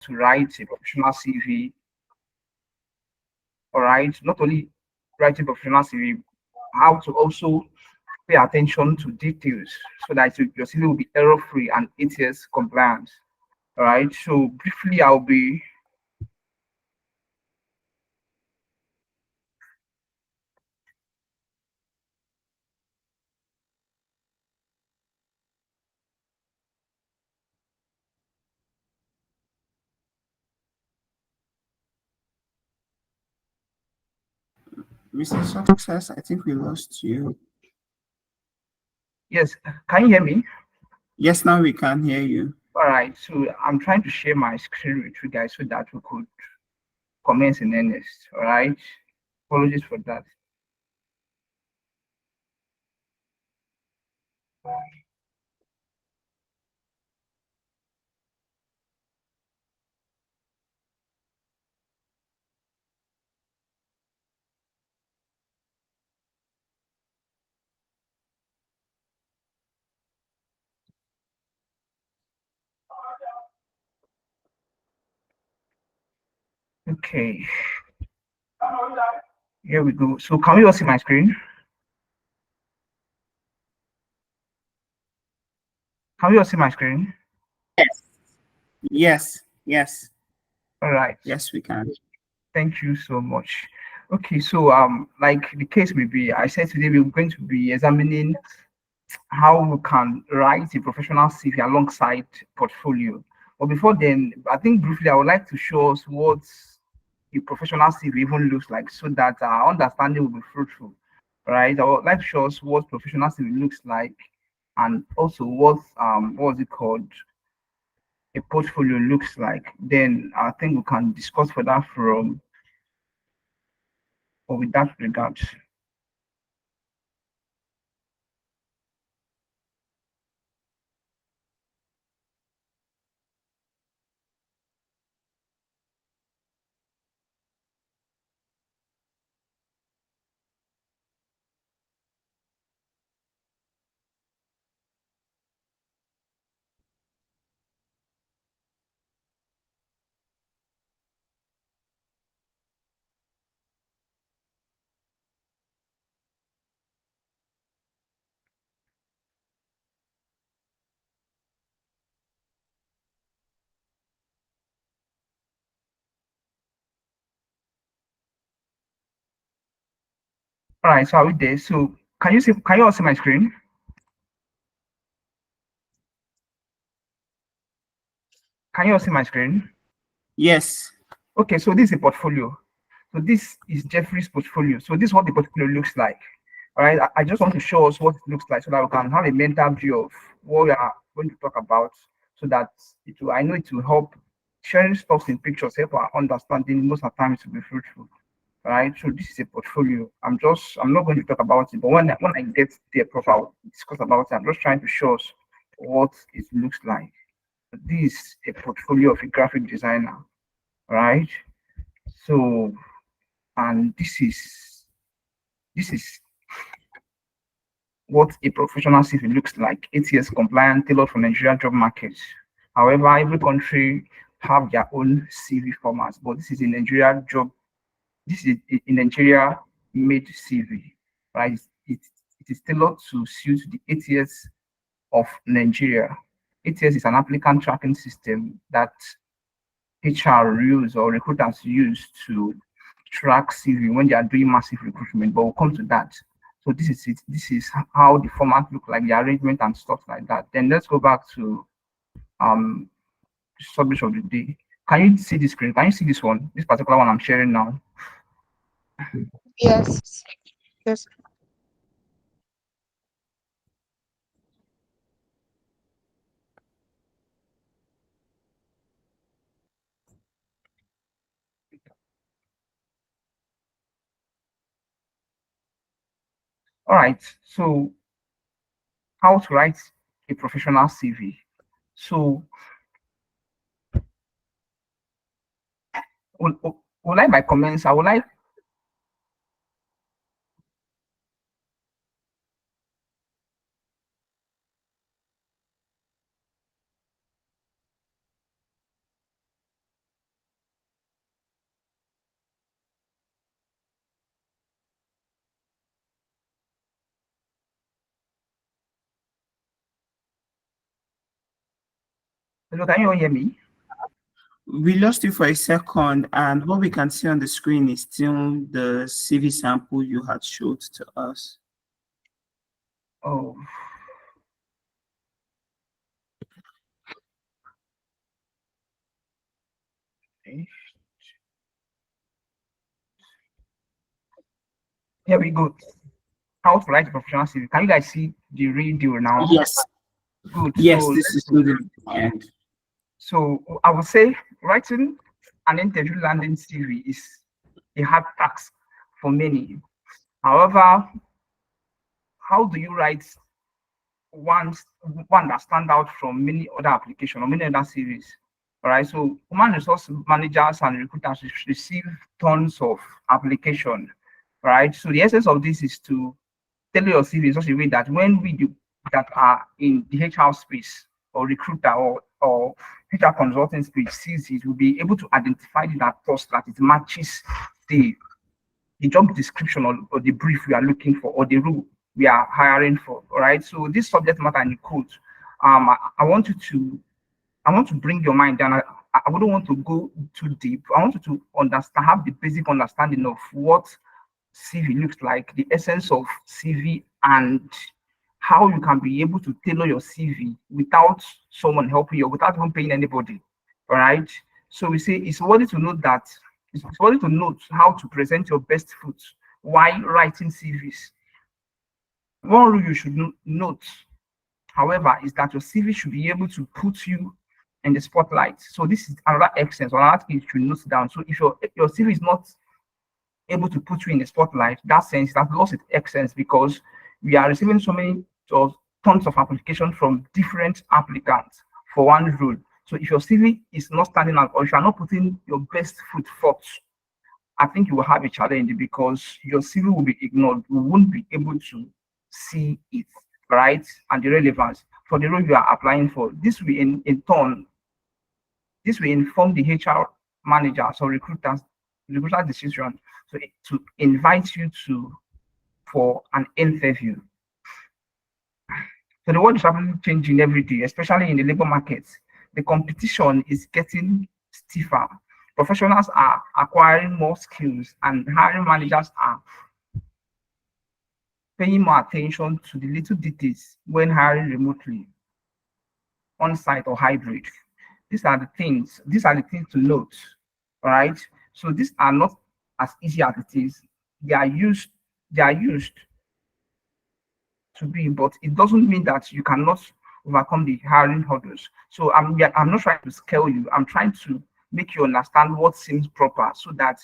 to write a professional CV, all right? Not only writing professional CV, how to also pay attention to details so that your CV will be error free and ATS compliant. All right. So briefly, I'll be Mr. Success, I think we lost you. yes. Can you hear me? Yes, now we can hear you. All right. So I'm trying to share my screen with you guys so that we could commence in earnest. All right. Apologies for that. Okay. Here we go. So can we all see my screen? Can we all see my screen? Yes. Yes. Yes. All right. Yes, we can. Thank you so much. Okay, so like the case may be, I said today we're going to be examining how we can write a professional CV alongside portfolio. But before then, I think briefly I would like to show us what a professional CV even looks like so that our understanding will be fruitful. Right? I would like to show us what professional CV looks like and also what is it called? A portfolio looks like. Then I think we can discuss further from or with that regard. All right, so are we there? So can you all see my screen? Can you all see my screen? Yes. Okay, so this is a portfolio. So this is Jeffrey's portfolio. So this is what the portfolio looks like. All right, I just want to show us what it looks like so that we can have a mental view of what we are going to talk about so that I know it will help sharing stuff in pictures, help our understanding most of the time it will be fruitful. All right, so this is a portfolio. I'm not going to talk about it, but when I get there proper, I'll discuss about it. I'm just trying to show us what it looks like. This is a portfolio of a graphic designer, right? So, and this is what a professional CV looks like. ATS compliant, tailored for Nigerian job market. However, every country have their own CV formats, but this is a Nigeria job. This is a Nigeria made CV, right? It is tailored to suit the ATS of Nigeria. ATS is an applicant tracking system that HR use or recruiters use to track CV when they are doing massive recruitment, but we'll come to that. So this is it. This is how the format look like, the arrangement and stuff like that. Then let's go back to um the subject of the day. Can you see the screen? Can you see this one? This particular one I'm sharing now. Yes. Yes. All right. So how to write a professional CV. So would like my comments. I would like Hello, can you all hear me? We lost you for a second, and what we can see on the screen is still the CV sample you had showed to us. Oh, okay. Here we go. How to write a professional CV. Can you guys see the real deal now? Yes, Good. So yes, this let's is go. loaded at the end. So I would say writing an interview landing CV is a hard task for many. However, how do you write one one that stand out from many other applications or many other series? All right. So human resource managers and recruiters receive tons of application. Right. So the essence of this is to tailor your CV in such a way that when we do that are in the HR space or recruiter or HR consulting space sees it, will be able to identify that post that it matches the the job description or the brief we are looking for or the role we are hiring for. All right. So this subject matter in the code, I want you to I want to bring your mind down. I wouldn't want to go too deep. I want you to understand, have the basic understanding of what CV looks like, the essence of CV, and how you can be able to tailor your CV without someone helping you, without even paying anybody. All right. So we say it's worthy to note that it's worthy to note how to present your best foot while writing CVs. One rule you should note, however, is that your CV should be able to put you in the spotlight. So this is another essence or another thing you should note down. So if your CV is not able to put you in the spotlight, that sense that lost its essence because we are receiving so many tons of applications from different applicants for one role. So if your CV is not standing out or if you are not putting your best foot forth, I think you will have a challenge because your CV will be ignored. We won't be able to see it, right? And the relevance for the role you are applying for. This will in turn, this will inform the HR managers or recruiter decision to invite you to for an interview. So the world is rapidly changing every day, especially in the labor market. The competition is getting stiffer. Professionals are acquiring more skills, and hiring managers are paying more attention to the little details when hiring remotely, on site, or hybrid. These are the things to note. All right. So these are not as easy as it is. They are used, they are used to be, but it doesn't mean that you cannot overcome the hiring hurdles. So I'm not trying to scale you. I'm trying to make you understand what seems proper so that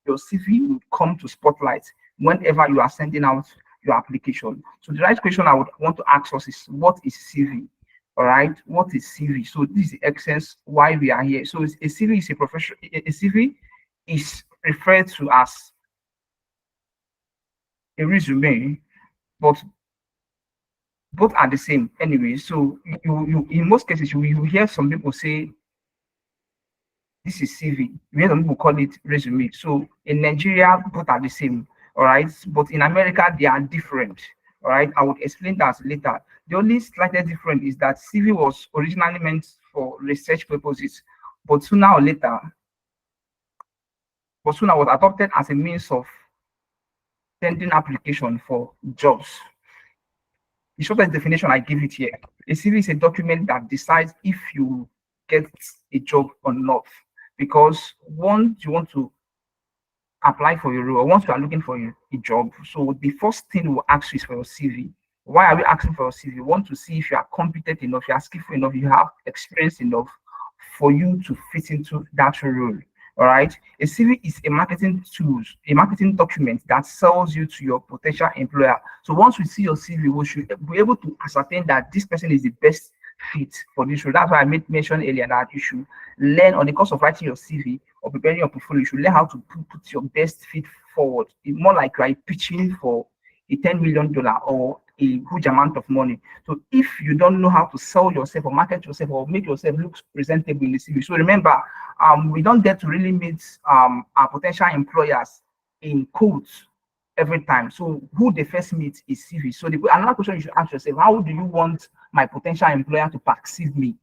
your CV will come to spotlight whenever you are sending out your application. So the right question I would want to ask us is what is CV? All right, what is CV? So this is the essence why we are here. So a CV is a professional. A CV is referred to as a resume, but both are the same anyway. So you in most cases you hear some people say this is CV. You hear some people call it resume. So in Nigeria, both are the same. All right. But in America, they are different. All right. I would explain that later. The only slightly different is that CV was originally meant for research purposes, but sooner or later, but sooner was adopted as a means of sending application for jobs. The shortest definition I give it here. A CV is a document that decides if you get a job or not. Because once you want to apply for your role, or once you are looking for a job, so the first thing we'll ask you is for your CV. Why are we asking for your CV? We want to see if you are competent enough, you are skillful enough, you have experience enough for you to fit into that role. All right. A CV is a marketing tool, a marketing document that sells you to your potential employer. So once we see your CV, we should be able to ascertain that this person is the best fit for this role. That's why I made mention earlier that you should learn on the course of writing your CV or preparing your portfolio. You should learn how to put your best fit forward. It's more like you are pitching for a $10 million or a huge amount of money. So if you don't know how to sell yourself or market yourself or make yourself look presentable in the CV, so remember, we don't get to really meet our potential employers in quotes every time. So who they first meet is CV. So another question you should ask yourself: how do you want my potential employer to perceive me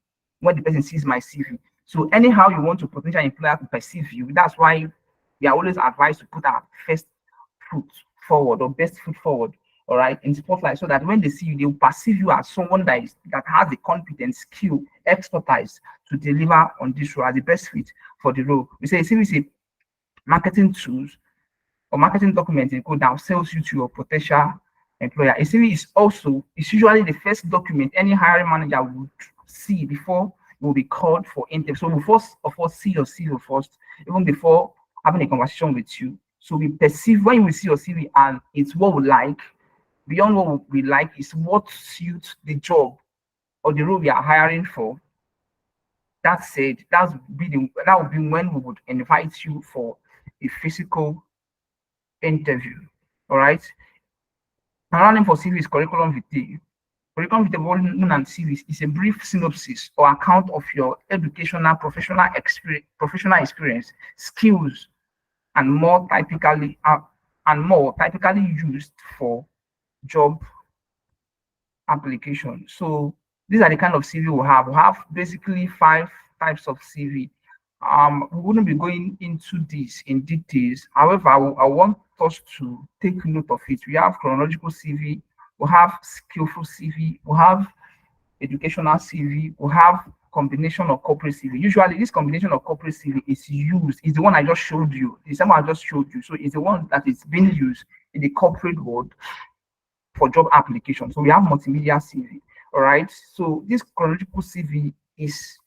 when the person sees my CV. So anyhow you want to potential employer to perceive you, that's why we are always advised to put our first foot forward or best foot forward, all right, in spotlight, so that when they see you, they will perceive you as someone that has the competence, skill, expertise to deliver on this role as the best fit for the role. We say CV is a marketing tools or marketing document in code that sells you to your potential employer. A CV is also it's usually the first document any hiring manager would see before you will be called for interview. So we first of all see your CV first, even before having a conversation with you. So we perceive when we see your CV and it's what we like. Beyond what we like is what suits the job or the role we are hiring for. That said, that would be when we would invite you for a physical interview. All right. Another name for CV is curriculum vitae. Curriculum vitae, what known as CV, is a brief synopsis or account of your educational, professional experience, skills, and more typically used for job application. So these are the kind of CV we have. We have basically 5 types of CV. We wouldn't be going into this in details. However, I want us to take note of it. We have chronological CV, we have skillful CV, we have educational CV, we have combination of corporate CV. Usually, this combination of corporate CV is the one I just showed you. The same one I just showed you. So it's the one that is being used in the corporate world for job application. So we have multimedia CV. All right. So this chronological CV is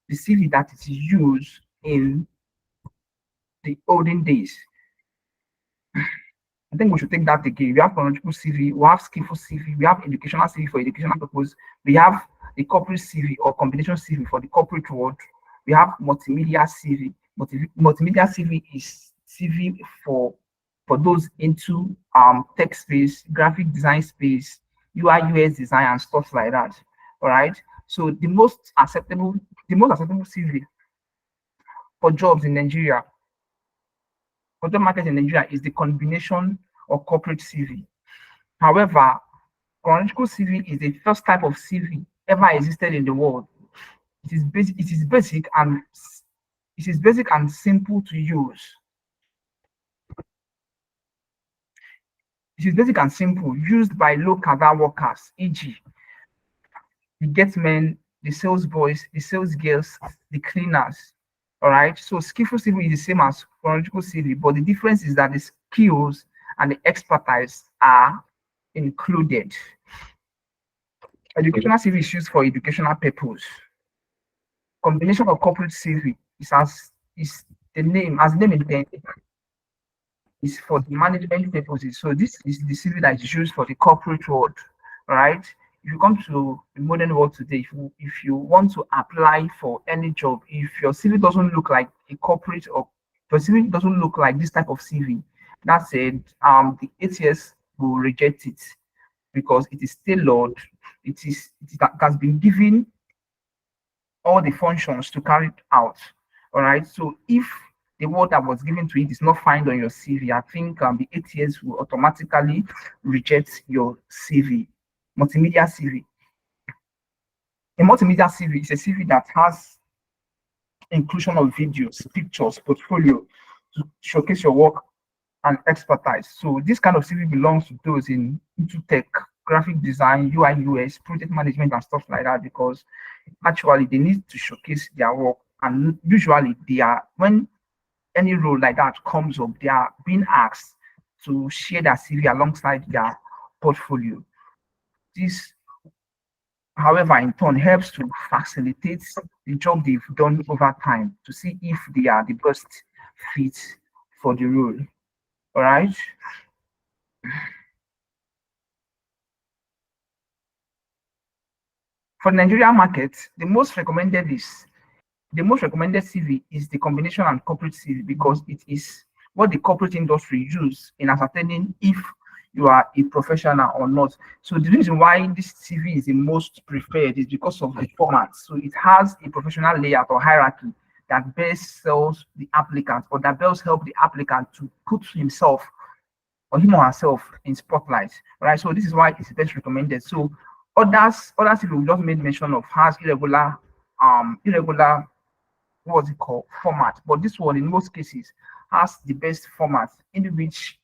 the CV that is used in the olden days. I think we should take that again. We have chronological CV, we have skillful CV, we have educational CV for educational purpose, we have the corporate CV or combination CV for the corporate world, we have multimedia CV. Multimedia CV is CV for those into tech space, graphic design space, UI UX design and stuff like that. All right. So the most acceptable CV for jobs in Nigeria, for job market in Nigeria, is the combination of corporate CV. However, chronological CV is the first type of CV ever existed in the world. It is basic. It is basic and simple to use. It is basic and simple, used by low cadre workers, e.g., the gate men, the sales boys, the sales girls, the cleaners. All right. So skillful CV is the same as chronological CV, but the difference is that the skills and the expertise are included. Educational CV is used for educational purpose. Combination of corporate CV is the name as the name intended is for the management purposes. So this is the CV that is used for the corporate world. All right. If you come to the modern world today, if you want to apply for any job, if your CV doesn't look like a corporate or your CV doesn't look like this type of CV, that said, the ATS will reject it because it is tailored. It has been given all the functions to carry it out. All right. So if the word that was given to it is not found on your CV, I think the ATS will automatically reject your CV. Multimedia CV. A multimedia CV is a CV that has inclusion of videos, pictures, portfolio to showcase your work and expertise. So this kind of CV belongs to those into tech, graphic design, UI, UX, project management, and stuff like that, because actually they need to showcase their work. And usually they are, when any role like that comes up, they are being asked to share their CV alongside their portfolio. This, however, in turn helps to facilitate the job they've done over time to see if they are the best fit for the role. All right. For the Nigerian market, the most recommended CV is the combination and corporate CV because it is what the corporate industry use in ascertaining if you are a professional or not. So the reason why this CV is the most preferred is because of the format. So it has a professional layout or hierarchy that best sells the applicant or that best help the applicant to put himself or him or herself in spotlight. Right. So this is why it's best recommended. So others CV we just made mention of has irregular irregular, what's it called, format. But this one, in most cases, has the best format in which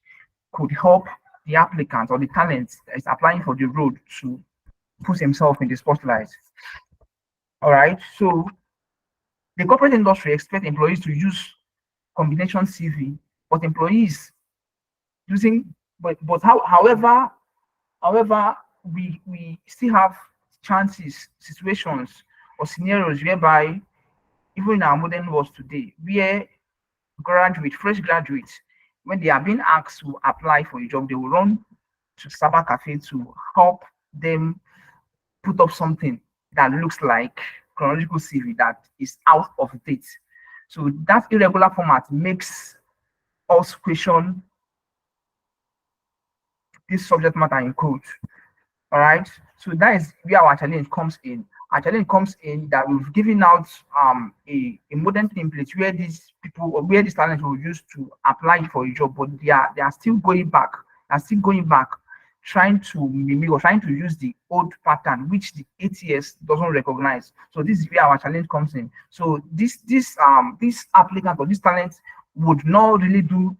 could help the applicant or the talent that is applying for the role to put himself in the spotlight. All right. So the corporate industry expects employees to use combination CV, but employees using however, we still have chances, situations, or scenarios whereby even in our modern world today, where fresh graduates, when they are being asked to apply for a job, they will run to cyber cafe to help them put up something that looks like chronological CV that is out of date. So that irregular format makes us question this subject matter in code. All right. So that is where our challenge comes in. Our challenge comes in that we've given out a modern template where these people or where these talents will use to apply for a job, but they are still going back. Are still going back, trying to mimic or trying to use the old pattern which the ATS doesn't recognize. So this is where our challenge comes in. So this applicant or this talent would not really do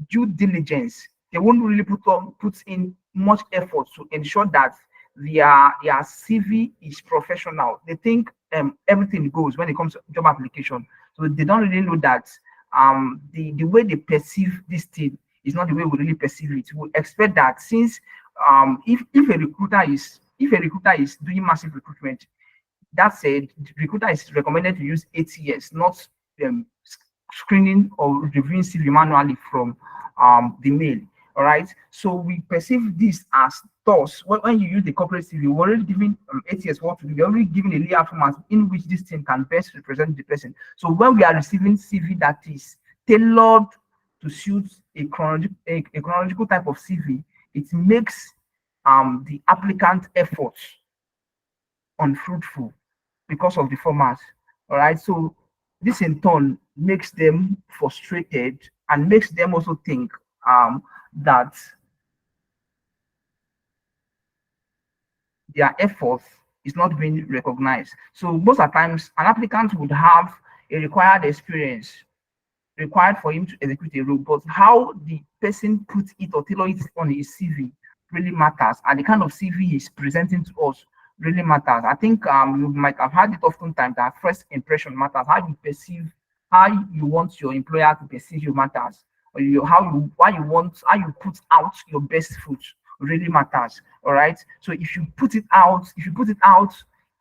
due diligence. They won't really put in much effort to ensure that their CV is professional. They think everything goes when it comes to job application. So they don't really know that the way they perceive this thing is not the way we really perceive it. We expect that since if a recruiter is doing massive recruitment, that said, the recruiter is recommended to use ATS, not screening or reviewing CV manually from the mail. All right. So we perceive this as thus when you use the corporate CV, we're already giving ATS what to do. We're already giving a layout format in which this thing can best represent the person. So when we are receiving CV that is tailored to suit a chronological type of CV, it makes the applicant efforts unfruitful because of the format. All right. So this in turn makes them frustrated and makes them also think that their efforts is not being recognized. So most of the times, an applicant would have a required experience required for him to execute a role, but how the person puts it or tailor it on his CV really matters, and the kind of CV he's presenting to us really matters. I think you might have had it oftentimes that first impression matters. How you perceive, how you want your employer to perceive you matters, or how you put out your best foot really matters. All right. So if you put it out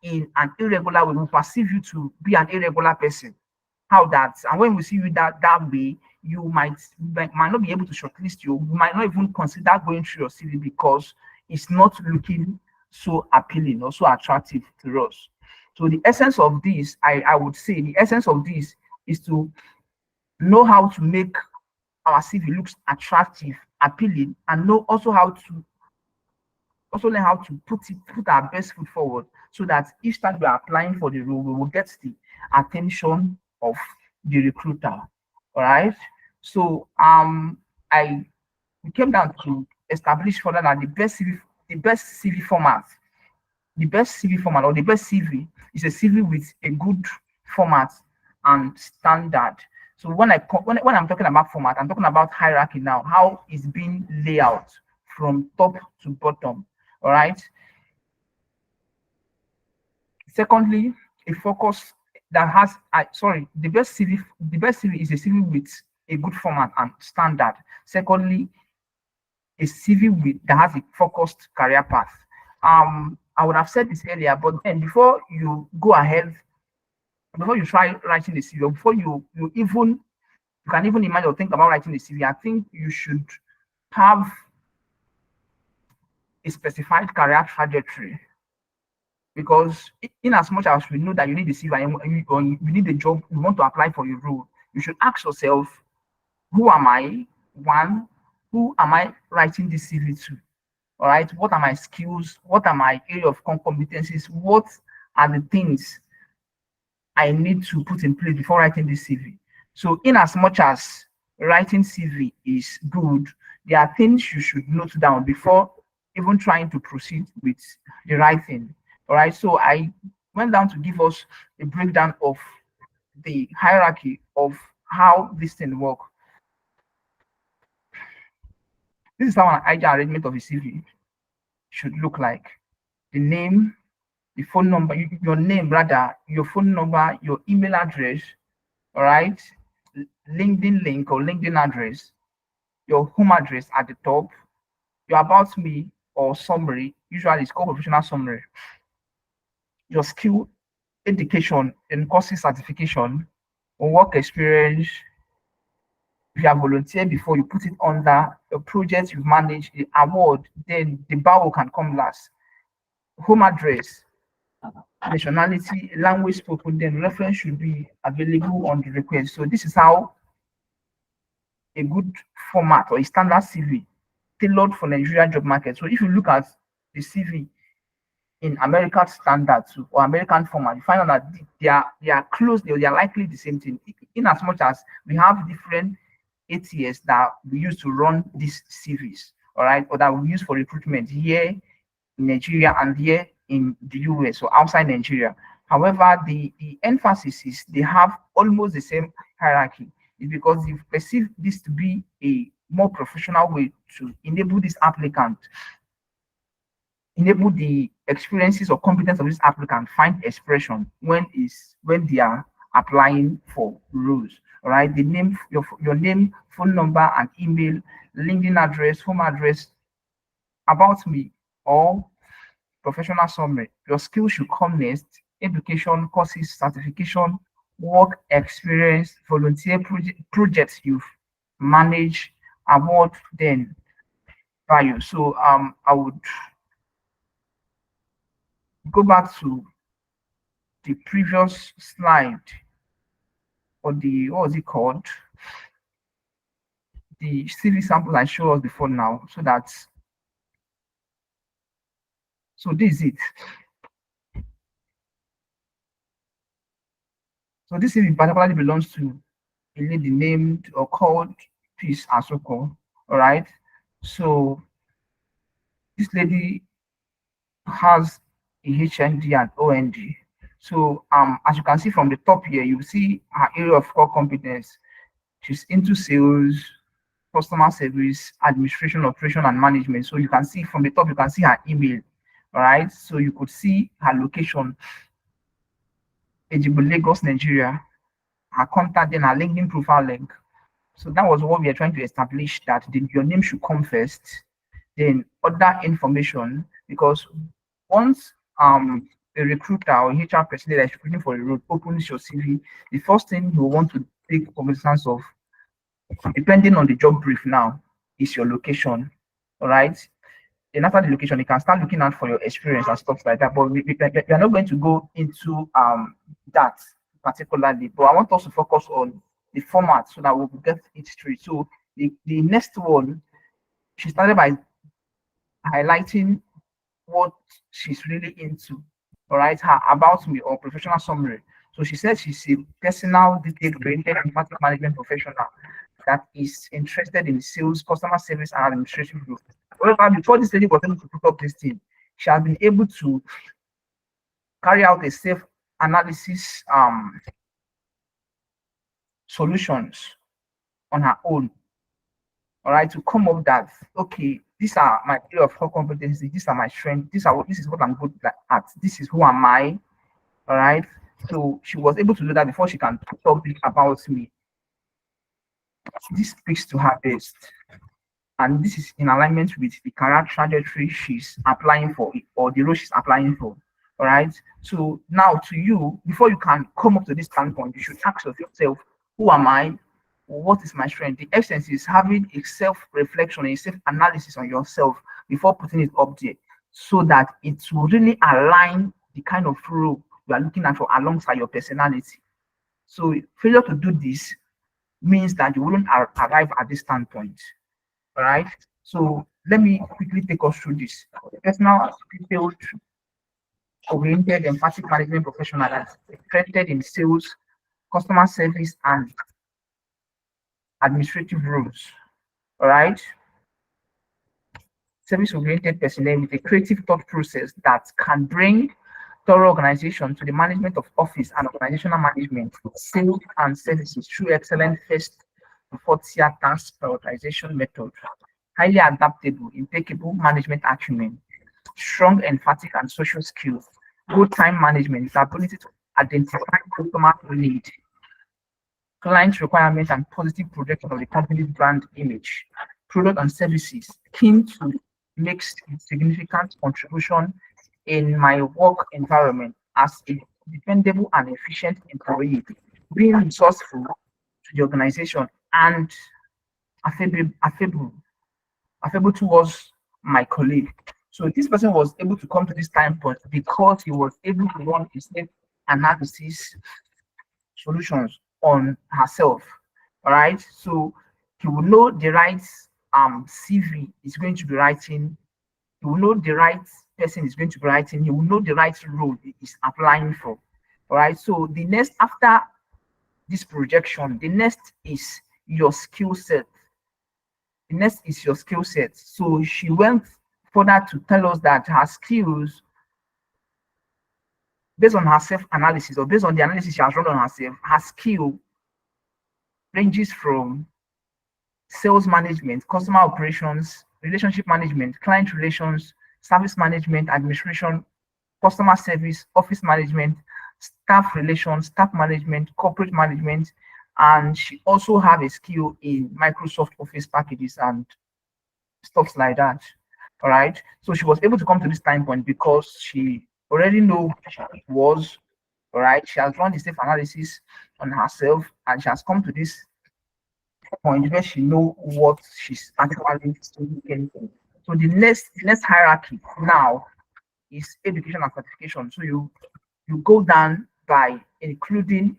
in an irregular way, we perceive you to be an irregular person. How that, and when we see you that way, you might not be able to shortlist you. You might not even consider going through your CV because it's not looking so appealing or so attractive to us. So the essence of this, I would say, the essence of this is to know how to make our CV looks attractive, appealing, and know also how to also learn how to put our best foot forward so that each time we are applying for the role, we will get the attention of the recruiter. All right. So I we came down to establish further that the best CV format or the best CV is a CV with a good format and standard. So when I'm talking about format, I'm talking about hierarchy now, how it's being laid out from top to bottom. All right. Secondly, a focus that has the best CV is a CV with a good format and standard. Secondly, a CV that has a focused career path. I would have said this earlier, but then before you go ahead, before you try writing the CV, or before you can even imagine or think about writing the CV, I think you should have a specified career trajectory, because in as much as we know that you need the CV or you need a job, you want to apply for your role, you should ask yourself, who am I? One, who am I writing this CV to? All right, what are my skills? What are my area of competencies? What are the things I need to put in place before writing this CV? So in as much as writing CV is good, there are things you should note down before even trying to proceed with the writing. All right. So went down to give us a breakdown of the hierarchy of how this thing work. This is how an ideal arrangement of a CV should look like. The name, the phone number, your name rather, your phone number, your email address, all right, LinkedIn link or LinkedIn address, your home address at the top, your about me or summary, usually it's called professional summary, your skill, education and courses certification, or work experience. If you have volunteered before, you put it under a project you've managed, the award, then the bio can come last. Home address, nationality, language spoken, then reference should be available on the request. So this is how a good format or a standard CV tailored for Nigerian job market. So if you look at the CV in American standards or American format, you find out that they are close, they are likely the same thing. In as much as we have different ATS that we use to run these CVs, all right, or that we use for recruitment here in Nigeria and here in the US or outside Nigeria. However, the emphasis is they have almost the same hierarchy. It's because they perceive this to be a more professional way to enable this applicant, enable the experiences or competence of this applicant find expression when they are applying for roles. All right, the name, your name, phone number, and email, LinkedIn address, home address, about me, or professional summary. Your skills should come next. Education, courses, certification, work experience, volunteer projects you've managed, award, then value. So I would go back to the previous slide, or the, what was it called? The CV sample I showed us before now, so that, so this is it. So this CV particularly belongs to a lady named or called Peace Asoko. All right. So this lady has a HND and OND. So as you can see from the top here, you see her area of core competence. She's into sales, customer service, administration, operation, and management. So you can see from the top, you can see her email. All right. So you could see her location, Ejibo, Lagos, Nigeria, her contact, then her LinkedIn profile link. So that was what we are trying to establish, that your name should come first, then other information, because once a recruiter or HR person that is recruiting for a role opens your CV, the first thing you want to take cognizance of, depending on the job brief now, is your location. All right. Then after the location, you can start looking out for your experience and stuff like that. But we are not going to go into that particularly. But I want us to focus on the format so that we'll get it straight. So the next one, she started by highlighting what she's really into. All right, her about me or professional summary. So she said she's a personal, detail-oriented and market management professional that is interested in sales, customer service, and administration growth. However, before this lady was able to put up this thing, she has been able to carry out a self-analysis solutions on her own. All right, to come up that, okay, these are my area of core competency, these are my strengths, this is what I'm good at, this is who am I. All right. So she was able to do that before she can talk about me. This speaks to her best. And this is in alignment with the career trajectory she's applying for, or the role she's applying for. All right. So now to you, before you can come up to this standpoint, you should ask yourself, who am I? What is my strength? The essence is having a self-reflection, a self-analysis on yourself before putting it up there, so that it will really align the kind of role you are looking at for alongside your personality. So failure to do this means that you wouldn't arrive at this standpoint. All right. So let me quickly take us through this. Personal, detailed, oriented, empathic management professional that's interested in sales, customer service, and administrative roles. All right. Service oriented personnel with a creative thought process that can bring thorough organization to the management of office and organizational management, sales and services through excellent first to fourth tier task prioritization method, highly adaptable, impeccable management acumen, strong emphatic and social skills, good time management, the ability to identify customer need, client requirements, and positive projection of the company's brand image, product and services, keen to make significant contribution in my work environment as a dependable and efficient employee, being resourceful to the organization and affable towards my colleague. So this person was able to come to this time point because he was able to run a self analysis solutions on herself. All right. So he will know the right CV is going to be writing. He will know the right person is going to be writing. He will know the right role he is applying for. All right. So the next after this projection, the next is your skill set. The next is your skill set. So she went further to tell us that her skills, based on her self-analysis or based on the analysis she has run on herself, her skill ranges from sales management, customer operations, relationship management, client relations, service management, administration, customer service, office management, staff relations, staff management, corporate management, and she also have a skill in Microsoft Office packages and stuff like that. All right. So she was able to come to this time point because she already know who she was. All right. She has run the self analysis on herself and she has come to this point where she know what she's actually looking for. So the next hierarchy now is education and certification. So you go down by including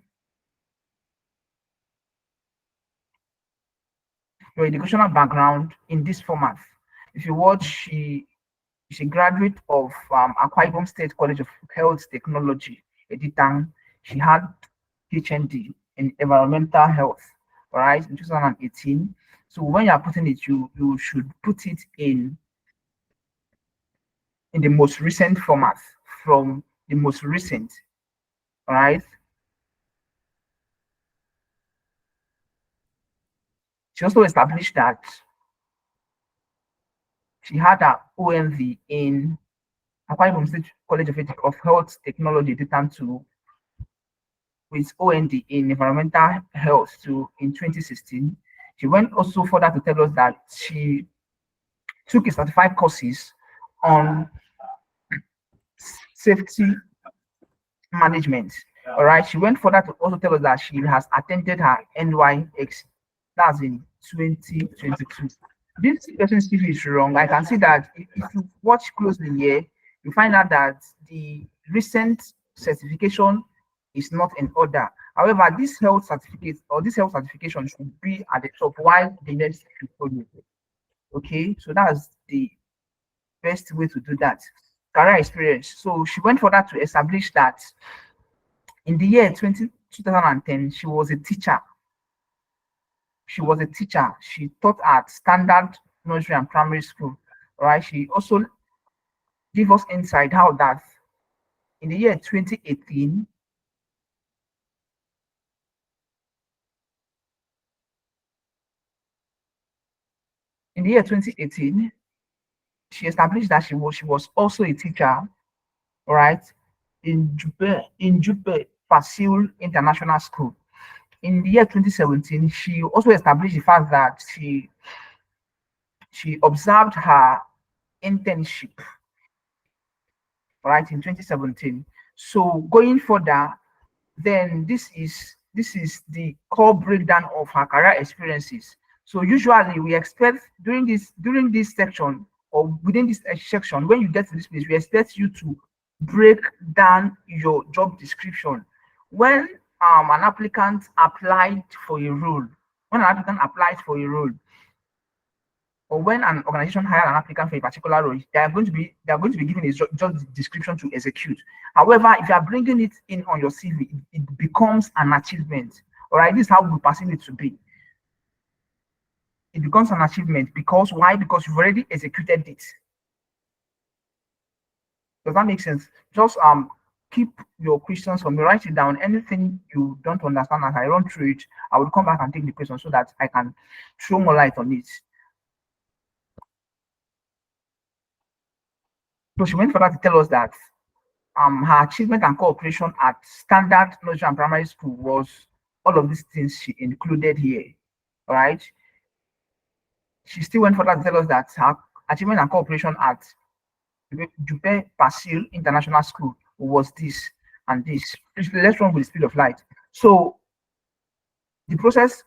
your educational background in this format. If you watch, she's a graduate of Akwa Ibom State College of Health Technology, Editang. She had HND in environmental health, all right, in 2018. So when you are putting it, you should put it in the most recent format from the most recent, all right. She also established that she had her OMV in Akwa Ibom State College of Health Technology, Editang 2, with OND in environmental health to in 2016. She went also further to tell us that she took a certified courses on safety management. All right. She went further to also tell us that she has attended her NYX. That's in 2022. This person's CV is wrong. I can see that if you watch closely here, you find out that the recent certification is not in order. However, this health certificate or this health certification should be at the top while the next should follow. Okay, so that's the best way to do that. Career experience. So she went further to establish that in the year 2010, she was a teacher. She was a teacher. She taught at standard nursery and primary school. Right. She also gave us insight how that in the year 2018, in the year 2018, she established that she was also a teacher, right, in Jupe Fasil International School. In the year 2017, she also established the fact that she observed her internship, right, in 2017. So going further, then this is the core breakdown of her career experiences. So usually we expect during this section or within this section, when you get to this place, we expect you to break down your job description. When an applicant applied for a role, when an applicant applies for a role, or when an organization hire an applicant for a particular role, they are going to be given a job description to execute. However, if you are bringing it in on your CV, it becomes an achievement. All right, this is how we perceive it to be. It becomes an achievement because why? Because you've already executed it. Does that make sense? Just keep your questions for me, write it down. Anything you don't understand as I run through it, I will come back and take the question so that I can throw more light on it. So she went further to tell us that her achievement and cooperation at standard nursery and primary school was all of these things she included here. All right. She still went further to tell us that her achievement and cooperation at Jupe Pasil International School was this and this. Let's run with the speed of light. So the process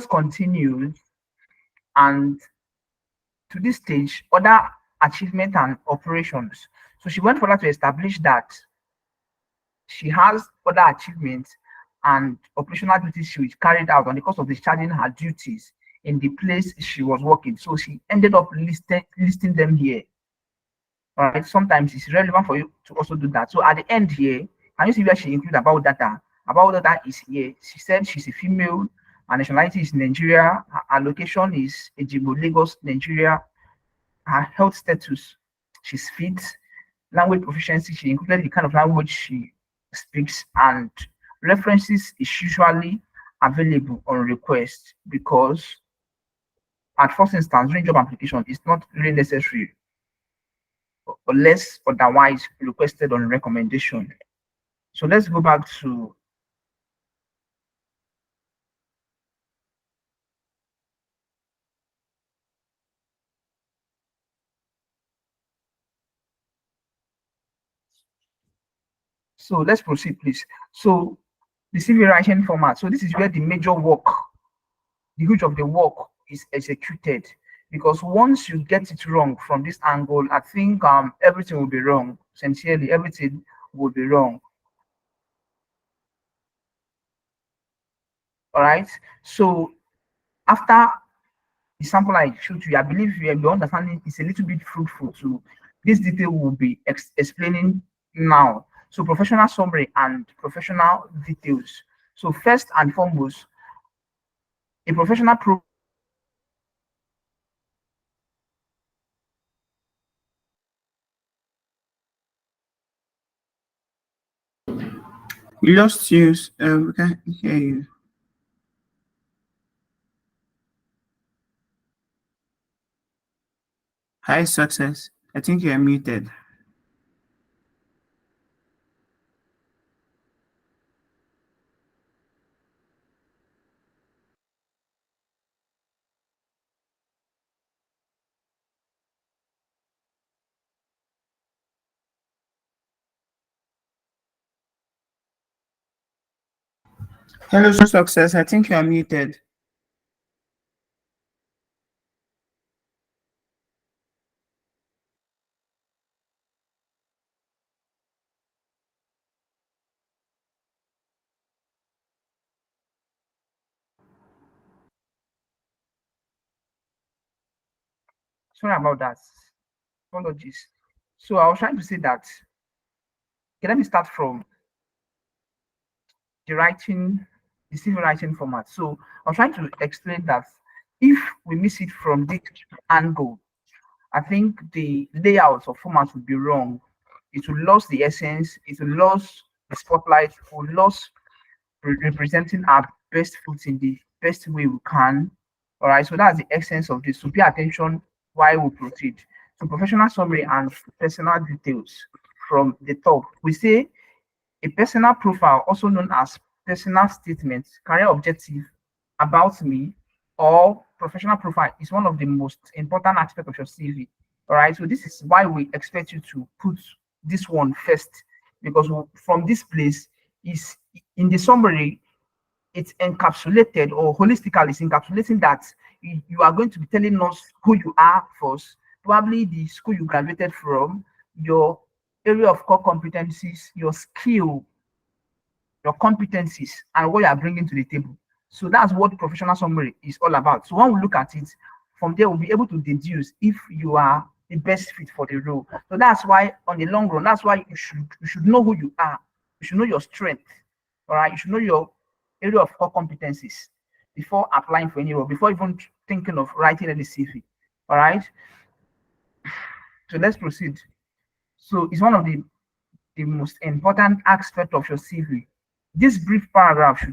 continues, and to this stage, other achievement and operations. So she went further to establish that she has other achievements and operational duties she carried out on the course of discharging her duties in the place she was working. So she ended up listing them here. All right. Sometimes it's relevant for you to also do that. So at the end here, can you see where she included about data? About data is here. She said she's a female, her nationality is Nigeria, her location is Ejibo, Lagos, Nigeria. Her health status, she's fit. Language proficiency, she included the kind of language she speaks, and references is usually available on request because at first instance during job application it's not really necessary unless otherwise requested on recommendation. So let's go back to so let's proceed, please. So the CV writing format. So this is where the major work, the huge of the work is executed. Because once you get it wrong from this angle, I think everything will be wrong. Sincerely, everything will be wrong. All right. So after the sample I showed you, I believe your understanding is a little bit fruitful to this detail will be explaining now. So professional summary and professional details. So first and foremost, a professional We lost you. We can't hear you. Hi, success. I think you are muted. Hello, success. I think you are muted. sorry about that. Apologies. So I was trying to say that, okay, let me start from the writing, the civil writing format. So I was trying to explain that if we miss it from this angle, I think the layout of format would be wrong. It will lose the essence, it will lose the spotlight, it will lose representing our best foot in the best way we can. All right, so that's the essence of this. So pay attention while we proceed. So professional summary and personal details from the top. We say a personal profile, also known as personal statement, career objective, about me, or professional profile is one of the most important aspects of your CV. All right, so this is why we expect you to put this one first, because from this place is in the summary, it's encapsulated or holistically it's encapsulating that you are going to be telling us who you are first, probably the school you graduated from, your area of core competencies, your skill, your competencies, and what you are bringing to the table. So that's what professional summary is all about. So when we look at it, from there we'll be able to deduce if you are the best fit for the role. So that's why on the long run, that's why you should know who you are. You should know your strength. All right. You should know your area of core competencies before applying for any role, before even thinking of writing any CV. All right. So let's proceed. So it's one of the most important aspect of your CV. This brief paragraph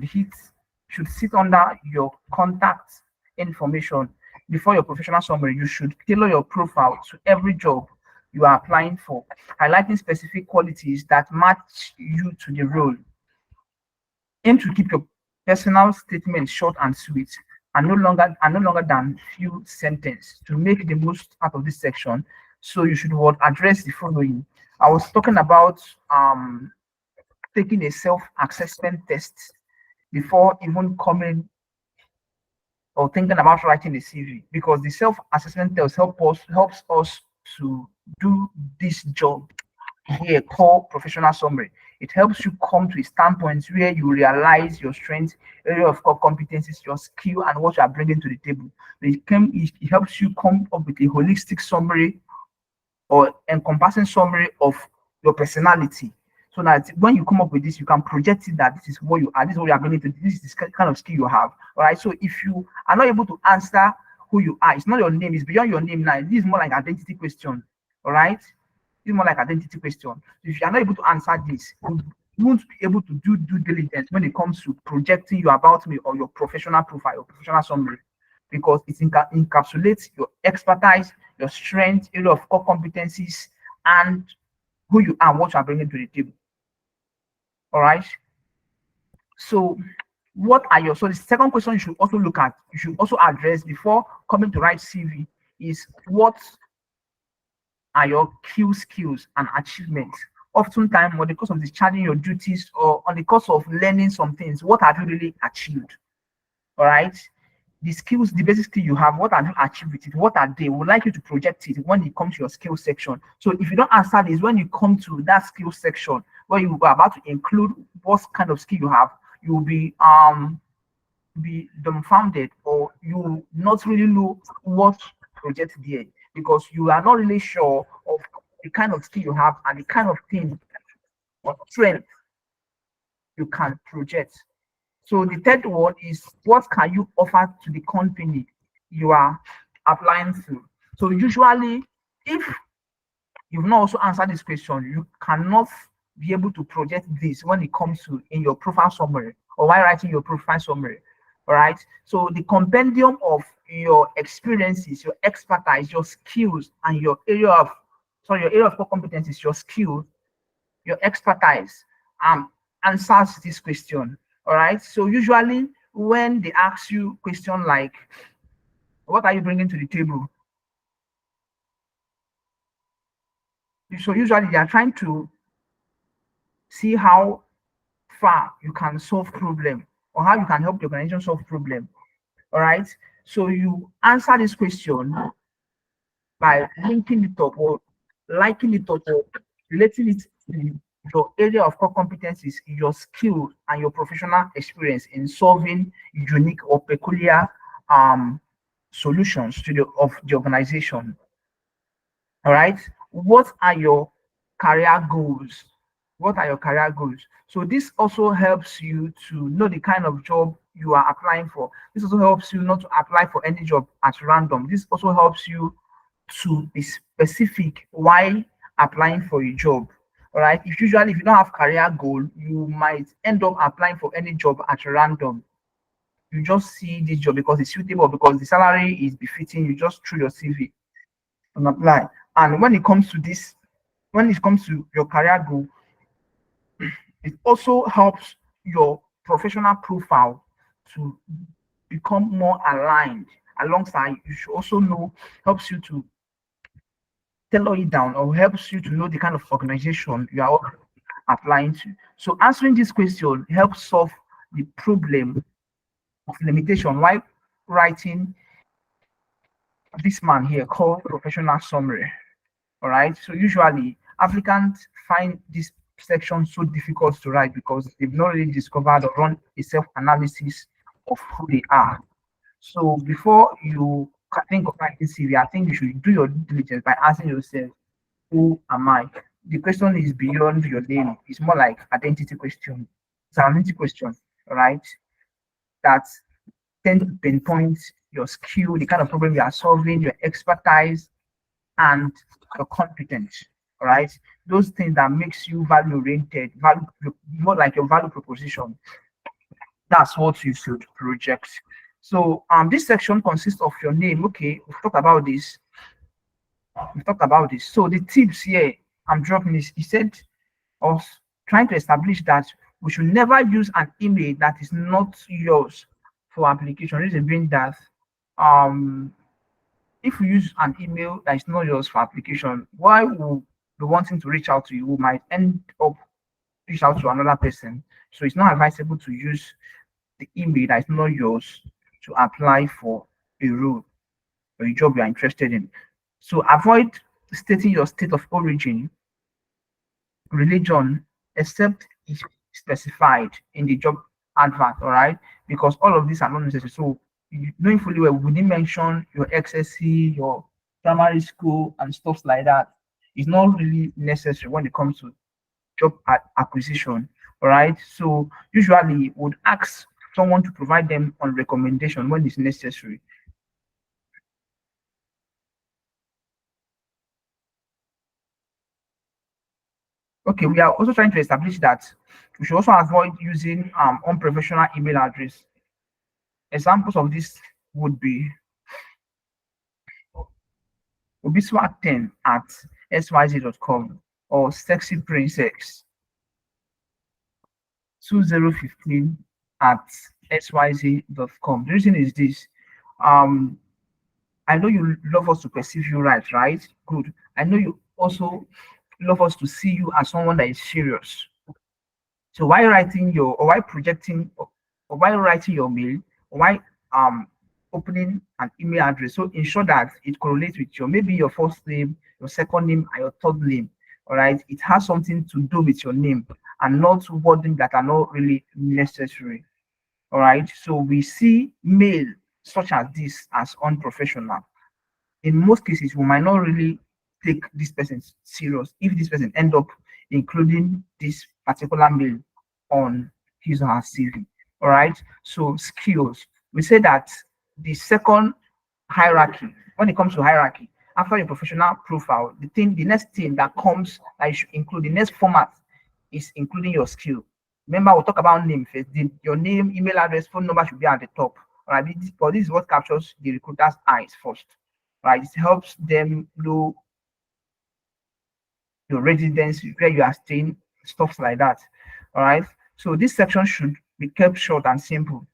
should sit under your contact information before your professional summary. You should tailor your profile to every job you are applying for, highlighting specific qualities that match you to the role. Aim to keep your personal statement short and sweet, and no longer than few sentences to make the most out of this section. So you should what address the following. I was talking about taking a self-assessment test before even coming or thinking about writing a CV, because the self-assessment test helps us to do this job here called professional summary. It helps you come to a standpoint where you realize your strengths, area of core competencies, your skill, and what you are bringing to the table. It helps you come up with a holistic summary or encompassing summary of your personality. So that when you come up with this, you can project it that this is what you are, this is what you are bringing to, this is the kind of skill you have. All right. So if you are not able to answer who you are, it's not your name, it's beyond your name now. This is more like identity question. All right. This is more like identity question. If you are not able to answer this, you won't be able to do due diligence when it comes to projecting you about me or your professional profile, your professional summary, because it encapsulates your expertise, your strength, area of core competencies, and who you are, what you are bringing to the table. All right. So, what are your so the second question you should also look at, you should also address before coming to write CV is what are your key skills and achievements? Oftentimes, on the course of discharging your duties or on the course of learning some things, what have you really achieved? All right. The skills, the basic skill you have, what have you achieved with it? What are they? We would like you to project it when it comes to your skill section. So if you don't answer this, when you come to that skill section where you are about to include what kind of skill you have, you will be dumbfounded, or you will not really know what to project there, because you are not really sure of the kind of skill you have and the kind of thing or strength you can project. So the third one is what can you offer to the company you are applying to? So usually, if you've not also answered this question, you cannot be able to project this when it comes to in your profile summary or while writing your profile summary. All right. So the compendium of your experiences, your expertise, your skills, and your area of core competencies, your skills, your expertise answers this question. All right. So usually when they ask you question like, what are you bringing to the table? So usually they are trying to see how far you can solve problem or how you can help the organization solve problem. All right. So you answer this question by linking it up or liking it up or relating it to your area of core competencies, your skill, and your professional experience in solving unique or peculiar solutions to the organization. All right. What are your career goals? What are your career goals? So this also helps you to know the kind of job you are applying for. This also helps you not to apply for any job at random. This also helps you to be specific while applying for a job. All right. If you don't have career goal, you might end up applying for any job at random. You just see this job because it's suitable, because the salary is befitting. You just throw your CV and apply. And when it comes to your career goal, it also helps your professional profile to become more aligned. Alongside, you should also know, helps you to tailor it down or helps you to know the kind of organization you are applying to. So answering this question helps solve the problem of limitation while writing this man here called professional summary. All right. So usually applicants find this section so difficult to write because they've not really discovered or run a self-analysis of who they are. So before you think of writing CV, I think you should do your due diligence by asking yourself, who am I? The question is beyond your name. It's more like identity question. It's an identity question, right? That tend to pinpoint your skill, the kind of problem you are solving, your expertise, and your competence. All right, those things that makes you value oriented, value more like your value proposition. That's what you should project. So this section consists of your name. Okay, we've talked about this. We've talked about this. So the tips here I'm dropping is, he said, us trying to establish that we should never use an email that is not yours for application. Reason being that um if you use an email that is not yours for application, why will be wanting to reach out to you, who might end up reach out to another person. So it's not advisable to use the email that is not yours to apply for a role or a job you are interested in. So avoid stating your state of origin, religion, except if specified in the job advert, all right? Because all of these are not necessary. So knowing fully well, we didn't mention your XSC, your primary school, and stuff like that. It's not really necessary when it comes to job acquisition, all right? So usually would ask someone to provide them on recommendation when it's necessary. Okay, we are also trying to establish that we should also avoid using unprofessional email address. Examples of this would be obiswat10 at syz.com or sexyprincess 2015 at syz.com. The reason is this. Um, I know you love us to perceive you right? Good. I know you also love us to see you as someone that is serious. So while writing your or while projecting or while writing your mail, or while um opening an email address, so ensure that it correlates with your maybe your first name, your second name, and your third name. All right, it has something to do with your name and not wording that are not really necessary. All right, so we see mail such as this as unprofessional. In most cases, we might not really take this person serious if this person end up including this particular mail on his or her CV. All right. So skills. We say that the second hierarchy, when it comes to hierarchy, after your professional profile, the next thing that comes that you should include, the next format is including your skill. Remember, we'll talk about name first. Your name, email address, phone number should be at the top. All right. But this is what captures the recruiter's eyes first. Right. It helps them know your residence, where you are staying, stuff like that. All right. So this section should be kept short and simple.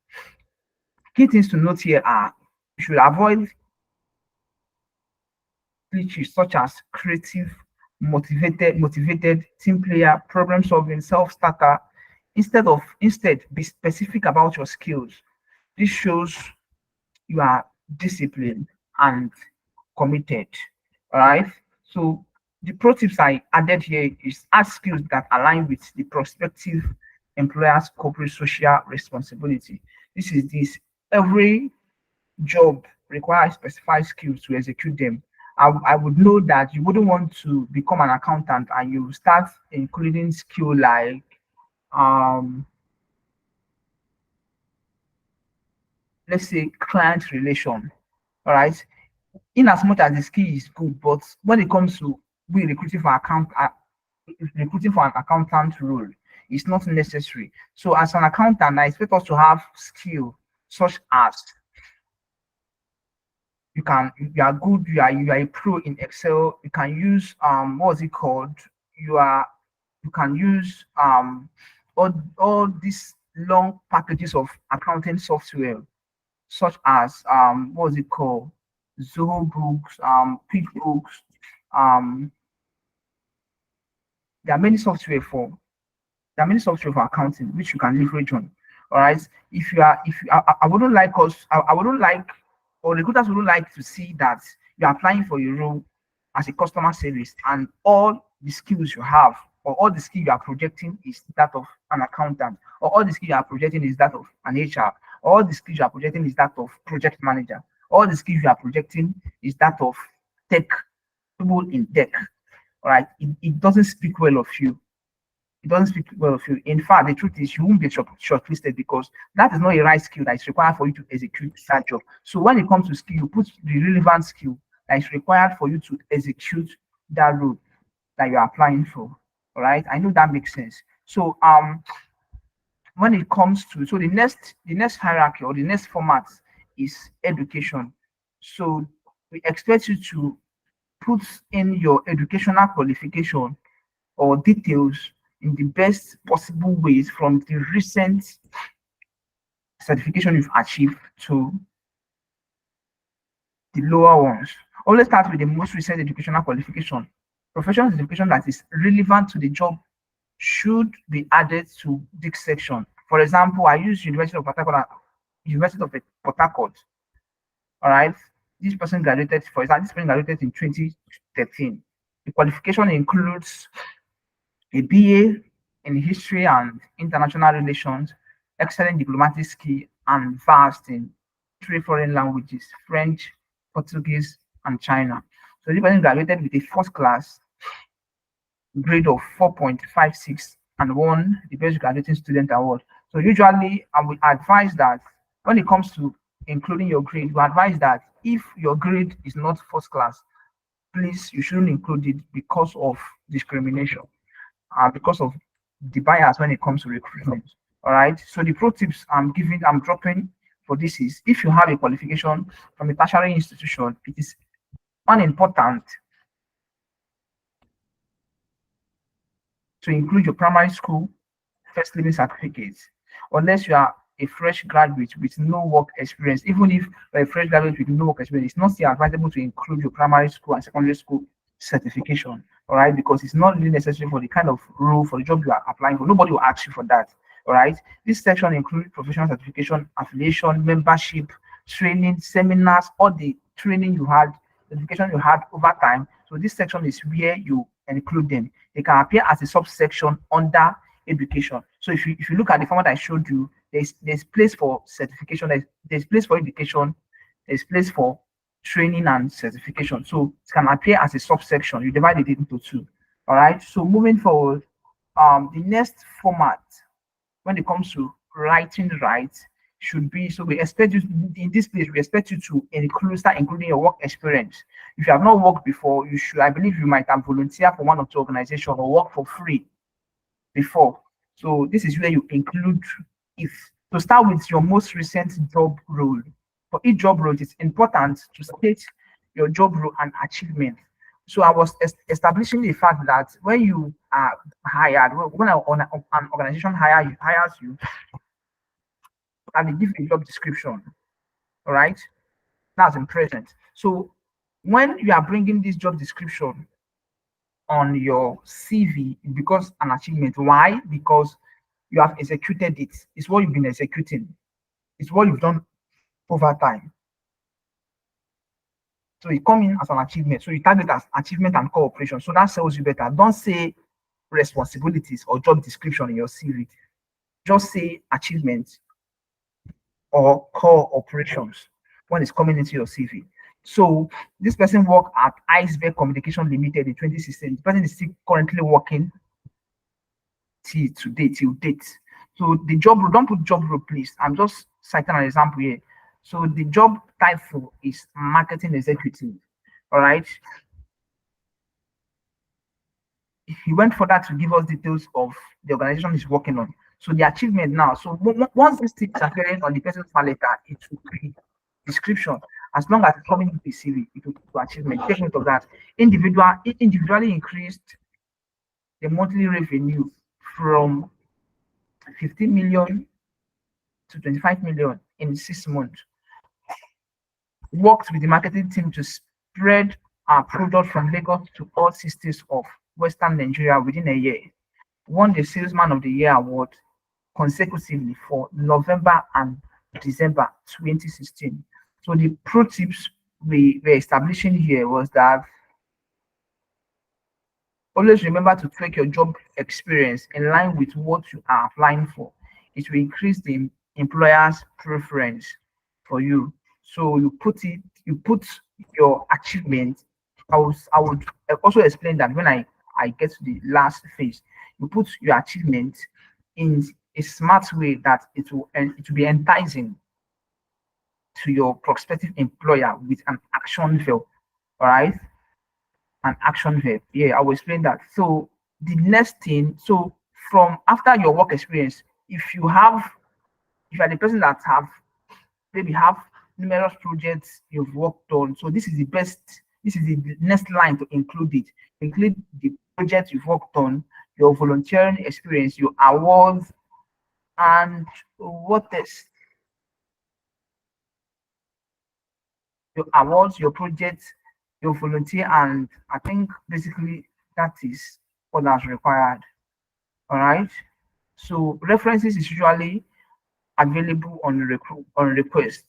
Key things to note here are you should avoid glitches such as creative, motivated, team player, problem solving, self-starter. Instead, be specific about your skills. This shows you are disciplined and committed. All right. So the pro tips I added here is add skills that align with the prospective employer's corporate social responsibility. This every job requires specified skills to execute them. I would know that you wouldn't want to become an accountant and you start including skill like um let's say client relation. All right, in as much as the skill is good, but when it comes to we recruiting for an accountant role, it's not necessary. So as an accountant, I expect us to have skill such as you are good, you are a pro in Excel, you can use what's it called? You are you can use all these long packages of accounting software such as what's it called? Zoho Books, QuickBooks, um, there are many software for there are many software for accounting which you can leverage on. All right. If you I wouldn't like us, I wouldn't like or recruiters wouldn't like to see that you're applying for your role as a customer service and all the skills you have or all the skill you are projecting is that of an accountant, or all the skill you are projecting is that of an HR, or all the skills you are projecting is that of project manager, all the skills you are projecting is that of tech, people in tech. All right, it doesn't speak well of you. It doesn't speak well of you. In fact, the truth is you won't be shortlisted because that is not a right skill that is required for you to execute that job. So when it comes to skill, you put the relevant skill that is required for you to execute that role that you're applying for. All right, I know that makes sense. So when it comes to, so the next hierarchy or the next format is education. So we expect you to put in your educational qualification or details in the best possible ways from the recent certification you've achieved to the lower ones. Always start with the most recent educational qualification. Professional certification that is relevant to the job should be added to this section. For example, I use University of Port Harcourt. University of Port Harcourt. All right. This person graduated, for example, this person graduated in 2013. The qualification includes a BA in history and international relations, excellent diplomatic skill, and vast in three foreign languages, French, Portuguese, and China. So this person graduated with a first class grade of 4.56 and won the Best Graduating Student Award. So usually I would advise that when it comes to including your grade, we advise that if your grade is not first class, please you shouldn't include it because of discrimination, because of the bias when it comes to recruitment. All right. So the pro tips I'm dropping for this is if you have a qualification from a tertiary institution, it is unimportant to include your primary school first living certificate, unless you are a fresh graduate with no work experience. Even if you're a fresh graduate with no work experience, it's not still advisable to include your primary school and secondary school certification. All right, because it's not really necessary for the kind of role for the job you are applying for. Nobody will ask you for that. All right, this section includes professional certification, affiliation, membership, training, seminars, all the training you had, education you had over time. So this section is where you include them. They can appear as a subsection under education. So if you look at the format I showed you, there's place for certification, there's place for education, there's place for training and certification. So it can appear as a subsection. You divide it into two. All right. So moving forward, the next format when it comes to writing right should be, so we expect you in this place, we expect you to start including your work experience. If you have not worked before, you should, I believe you might have volunteered for one or two organizations or work for free before. So this is where you include if to start with your most recent job role. For each job role, it's important to state your job role and achievement. So I was establishing the fact that when you are hired, when an organization hires you, and they give you a job description, all right, that's in present. So when you are bringing this job description on your CV, it becomes an achievement. Why? Because you have executed it. It's what you've been executing. It's what you've done over time. So it comes in as an achievement. So you tag it as achievement and cooperation. So that sells you better. Don't say responsibilities or job description in your CV. Just say achievement or core operations when it's coming into your CV. So this person worked at Iceberg Communication Limited in 2016. The person is still currently working till date. So the job role, don't put job role, please. I'm just citing an example here. So the job title is marketing executive. All right. He went further to give us details of the organization he's working on. So the achievement now. So once these things are appearing on the person's file letter, it will be description. As long as it's coming into the CV, it will be achievement. Take note of that. Individually increased the monthly revenue from 15 million to 25 million in 6 months. Worked with the marketing team to spread our product from Lagos to all cities of Western Nigeria within a year. Won the Salesman of the Year award consecutively for November and December 2016. So the pro tips we were establishing here was that always remember to take your job experience in line with what you are applying for. It will increase the employer's preference for you. So you put your achievement. I would also explain that when I get to the last phase, you put your achievement in a smart way that it will be enticing to your prospective employer with an action value. All right, an action verb. Yeah, I will explain that. So the next thing, so from after your work experience, if you have, if you are the person that have maybe have numerous projects you've worked on, so this is the best. This is the next line to include it. Include the project you've worked on, your volunteering experience, your awards, and what is your awards, your projects, your volunteer, and I think basically that is what that's required. All right. So references is usually available on on request.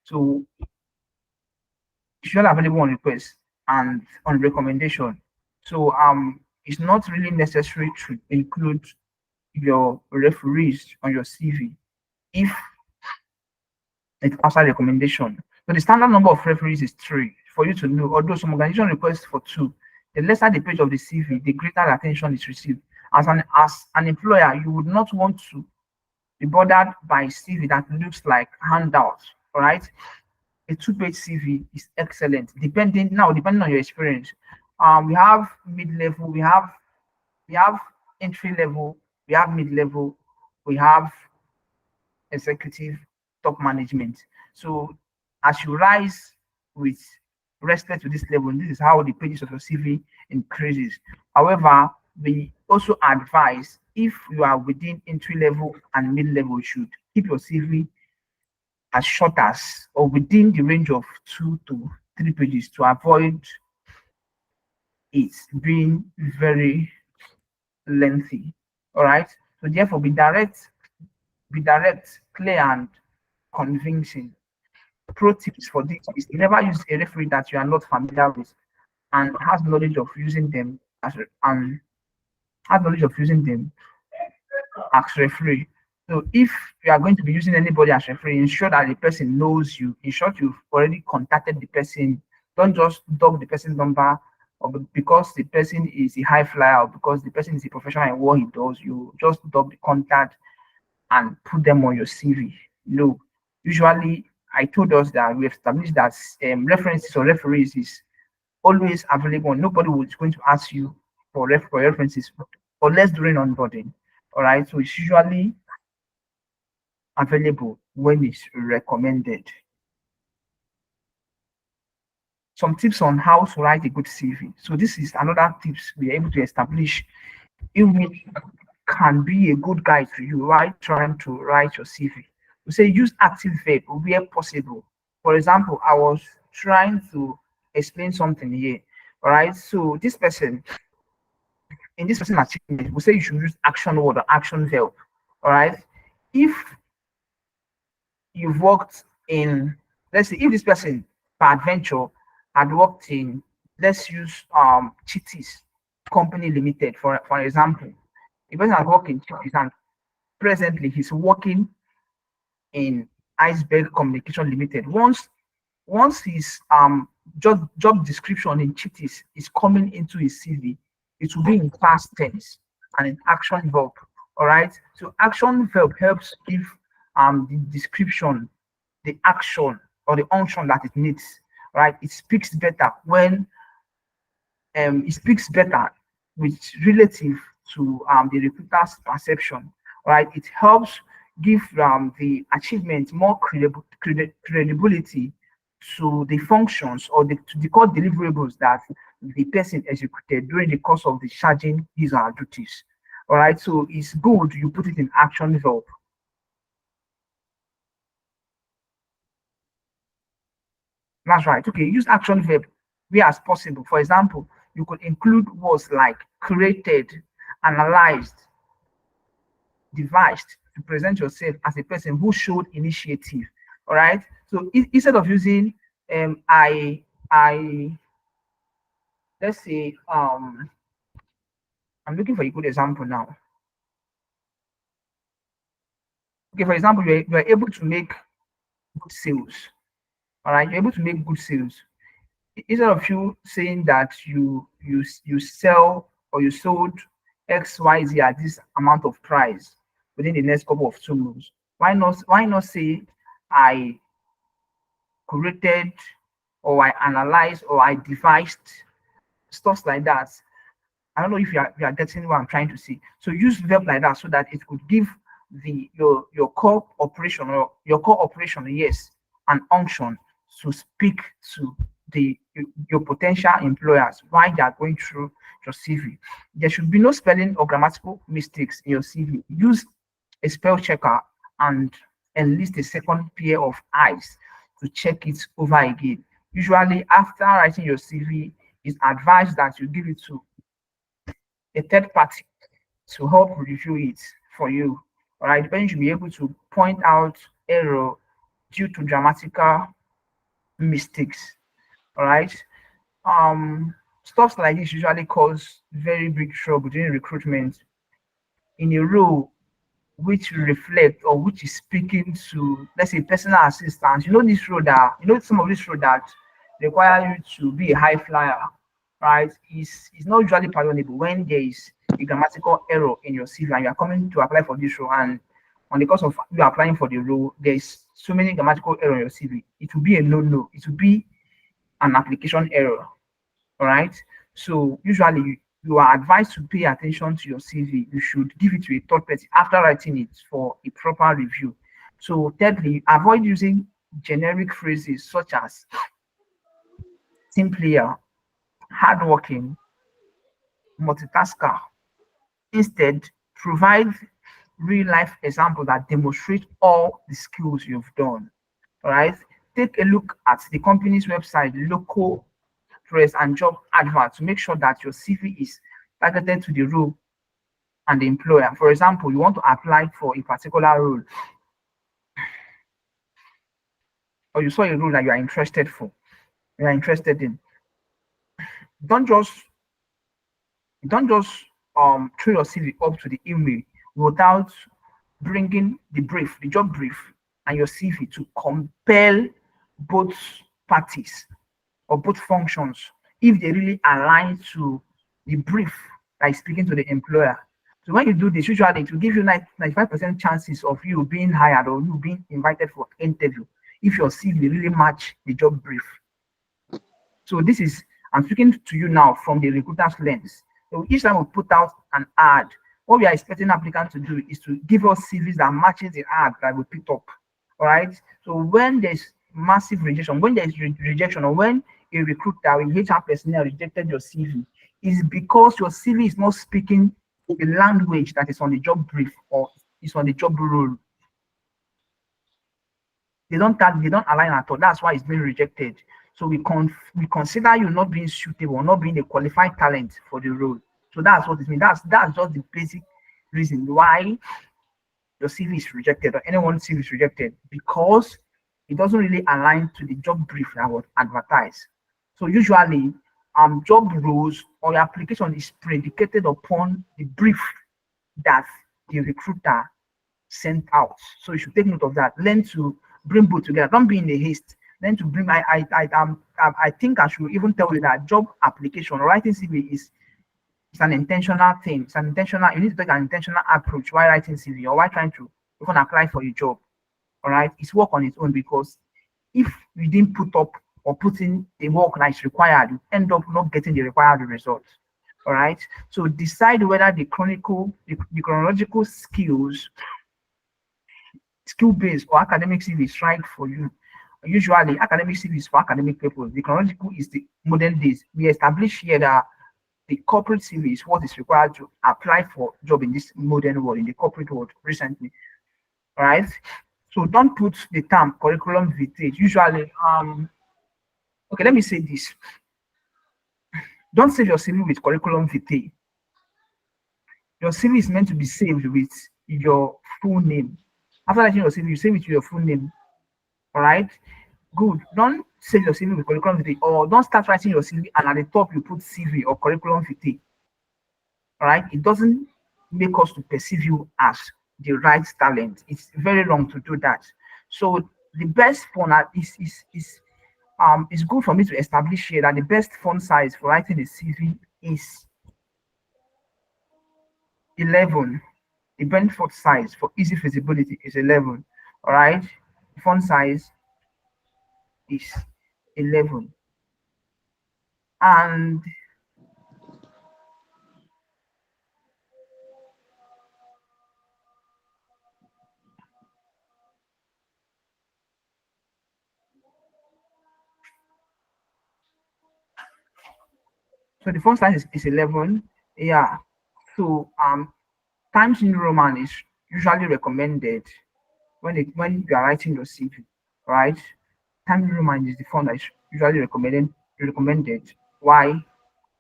So it's usually available on request and on recommendation. So it's not really necessary to include your referees on your CV if it's outside recommendation. So the standard number of referees is three for you to know. Although some organization request for two, the lesser the page of the CV, the greater attention is received. As an employer, you would not want to be bothered by CV that looks like handouts. All right, a two-page CV is excellent. Depending on your experience, we have mid-level, we have entry level, we have mid-level, we have executive, top management. So as you rise with respect to this level, this is how the pages of your CV increases. However, we also advise if you are within entry level and mid level, you should keep your CV as short as or within the range of 2 to 3 pages to avoid it being very lengthy. All right. So therefore, be direct, clear, and convincing. Pro tips for this is never use a referee that you are not familiar with and has knowledge of using them and has knowledge of using them as referee. So if you are going to be using anybody as referee, ensure that the person knows you. In short, you've already contacted the person. Don't just dog the person's number or because the person is a high flyer or because the person is a professional in what he does, you just dog the contact and put them on your CV. No, usually I told us that we established that references or referees is always available. Nobody was going to ask you for references unless during onboarding. All right, so it's usually available when it's recommended. Some tips on how to write a good CV. So this is another tips we're able to establish if we can be a good guide to you while trying to write your CV. We say use active verb where possible. For example, I was trying to explain something here. All right. So this person, in this person achievement, we say you should use action word or action verb. All right. If you've worked in, let's say, if this person per adventure had worked in, let's use Chitties Company Limited for example. The person has worked in Chitties and presently he's working in Iceberg Communication Limited. Once his job description in Chitties is coming into his CV, it will be in past tense and in action verb. All right. So action verb helps give the description the action or the unction that it needs. Right. It speaks better when it speaks better with relative to the recruiter's perception. Right. It helps give the achievement more credibility to the functions or to the core deliverables that the person executed during the course of discharging his or her duties. All right, so it's good you put it in action verb. That's right. Okay, use action verb where as possible. For example, you could include words like created, analyzed, devised to present yourself as a person who showed initiative. All right. So instead of using I let's say I'm looking for a good example now. Okay, for example, you're able to make good sales. All right, you're able to make good sales. Instead of you saying that you sell or you sold XYZ at this amount of price within the next couple of 2 months, why not say I created or I analyzed, or I devised, stuff like that. I don't know if you are getting what I'm trying to say. So use verb like that so that it could give your core operation, or your core operation, yes, an unction to speak to the your potential employers while they are going through your CV. There should be no spelling or grammatical mistakes in your CV. Use a spell checker and enlist a second pair of eyes to check it over again. Usually, after writing your CV, it's advised that you give it to a third party to help review it for you. All right, the person should be able to point out error due to grammatical mistakes. All right. Stuff like this usually cause very big trouble during recruitment in a role which reflect or which is speaking to, let's say, personal assistance. You know this role that, some of this role that require you to be a high flyer, right? Is not usually pardonable when there is a grammatical error in your CV and you are coming to apply for this role, and on the course of you applying for the role, there is so many grammatical error in your CV. It will be a no. It will be an application error. All right. So usually you are advised to pay attention to your CV. You should give it to a third party after writing it for a proper review. So thirdly, avoid using generic phrases such as team player, hardworking, multitasker. Instead, provide real life examples that demonstrate all the skills you've done. All right. Take a look at the company's website, local press, and job advert to make sure that your CV is targeted to the role and the employer. For example, you want to apply for a particular role, or you saw a role that you are interested in. Don't just don't just throw your CV up to the email without bringing the job brief, and your CV to compel both parties or both functions if they really align to the brief that is speaking to the employer. So when you do this, usually it will give you 95% chances of you being hired or you being invited for interview if your CV really match the job brief. So this is, I'm speaking to you now from the recruiter's lens. So each time we put out an ad, what we are expecting applicants to do is to give us CVs that matches the ad that we picked up. All right. So when there's massive rejection, when there's rejection, or when a recruiter or a HR personnel rejected your CV, is because your CV is not speaking the language that is on the job brief or is on the job role. They don't align at all. That's why it's being rejected. So we consider you not being suitable, not being a qualified talent for the role. So that's what it means. That's just the basic reason why your CV is rejected, or anyone's CV is rejected, because it doesn't really align to the job brief that was advertised. So usually, job roles or your application is predicated upon the brief that the recruiter sent out. So you should take note of that. Learn to bring both together. Don't be in a haste. Learn to bring. I think I should even tell you that job application or writing CV is it's an intentional thing. It's an intentional. You need to take an intentional approach while writing CV or while trying to even apply for a job. All right, it's work on its own, because if you didn't put up or put in the work that is required, you end up not getting the required results. All right, so decide whether the chronological skill based or academic CV is right for you. Usually, academic CV is for academic purpose. The chronological is the modern days. We establish here that the corporate CV is what is required to apply for job in this modern world, in the corporate world recently. All right. So don't put the term curriculum vitae. Usually, okay, let me say this. Don't save your CV with curriculum vitae. Your CV is meant to be saved with your full name. After writing your CV, you save it with your full name. All right. Good. Don't save your CV with curriculum vitae, or don't start writing your CV and at the top you put CV or curriculum vitae. All right. It doesn't make us to perceive you as the right talent. It's very wrong to do that. So the best font is it's good for me to establish here that the best font size for writing a CV is 11. The best font size for easy visibility is 11. All right. The font size is 11. And so the font size is 11. Yeah. So Times New Roman is usually recommended when you are writing your CV, right? Times New Roman is the font that is usually recommended while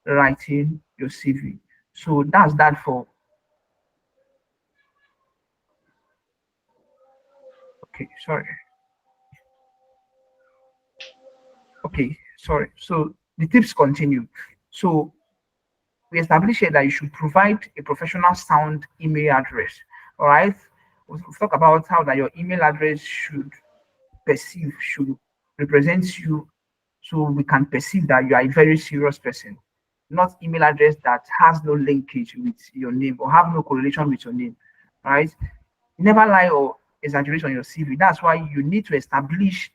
writing your CV. So that's that for okay, sorry. Okay, sorry. So the tips continue. So we established here that you should provide a professional sound email address. All right. We'll talk about how that your email address should represent you, so we can perceive that you are a very serious person, not email address that has no linkage with your name or have no correlation with your name. All right. Never lie or exaggerate on your CV. That's why you need to establish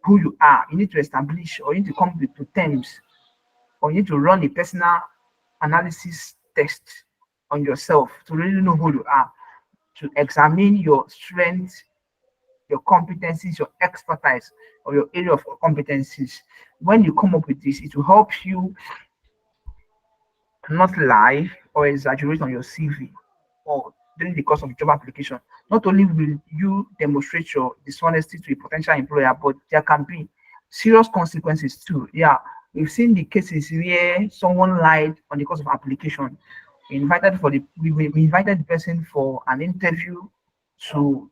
who you are. You need to establish or you need to come to terms or you need to run a personal analysis test on yourself to really know who you are, to examine your strengths, your competencies, your expertise, or your area of competencies. When you come up with this, it will help you not lie or exaggerate on your CV or during the course of job application. Not only will you demonstrate your dishonesty to a potential employer, but there can be serious consequences too. Yeah, we've seen the cases where someone lied on the course of application. We invited the person for an interview to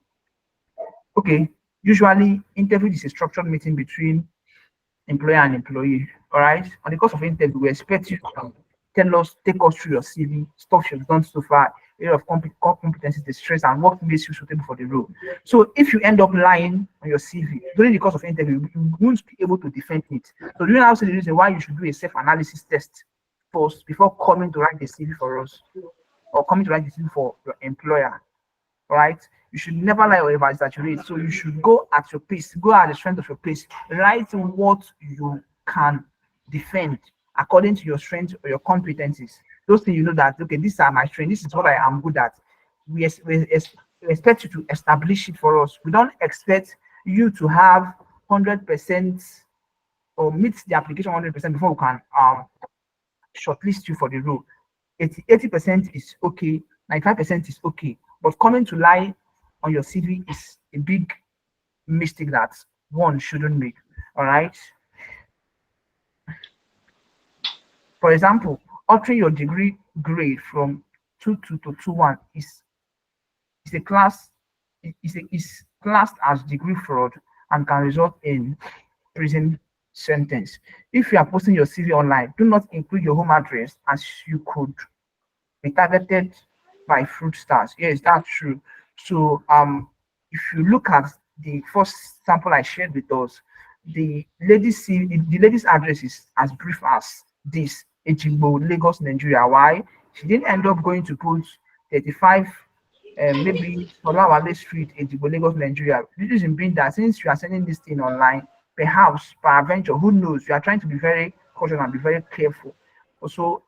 okay. Usually, interview is a structured meeting between employer and employee. All right. On the course of interview, we expect you to take us through your CV, stuff you've done so far, area of core competencies, the stress, and what makes you suitable for the role. So if you end up lying on your CV during the course of interview, you won't be able to defend it. So do you now see the reason why you should do a self-analysis test first before coming to write the CV for us or coming to write the CV for your employer? Right? You should never lie or ever exaggerate. So you should go at your pace, go at the strength of your pace. Write what you can defend according to your strength or your competencies. Those things you know that okay, these are my strengths, this is what I am good at. We expect you to establish it for us. We don't expect you to have 100% or meet the application 100% before we can shortlist you for the role. 80% is okay, 95% is okay. But coming to lie on your CV is a big mistake that one shouldn't make. All right. For example, altering your degree grade from 2.2 to 2.1 is a class is classed as degree fraud and can result in prison sentence. If you are posting your CV online, do not include your home address as you could be targeted by fraudsters. Yes, that's true. So if you look at the first sample I shared with us, the lady's address is as brief as this: Ejigbo, Lagos, Nigeria. Why? She didn't end up going to put 35 maybe Solawale Street, Ejigbo, Lagos, Nigeria. The reason being that since you are sending this thing online, perhaps, peradventure, who knows, you are trying to be very cautious and be very careful. Also,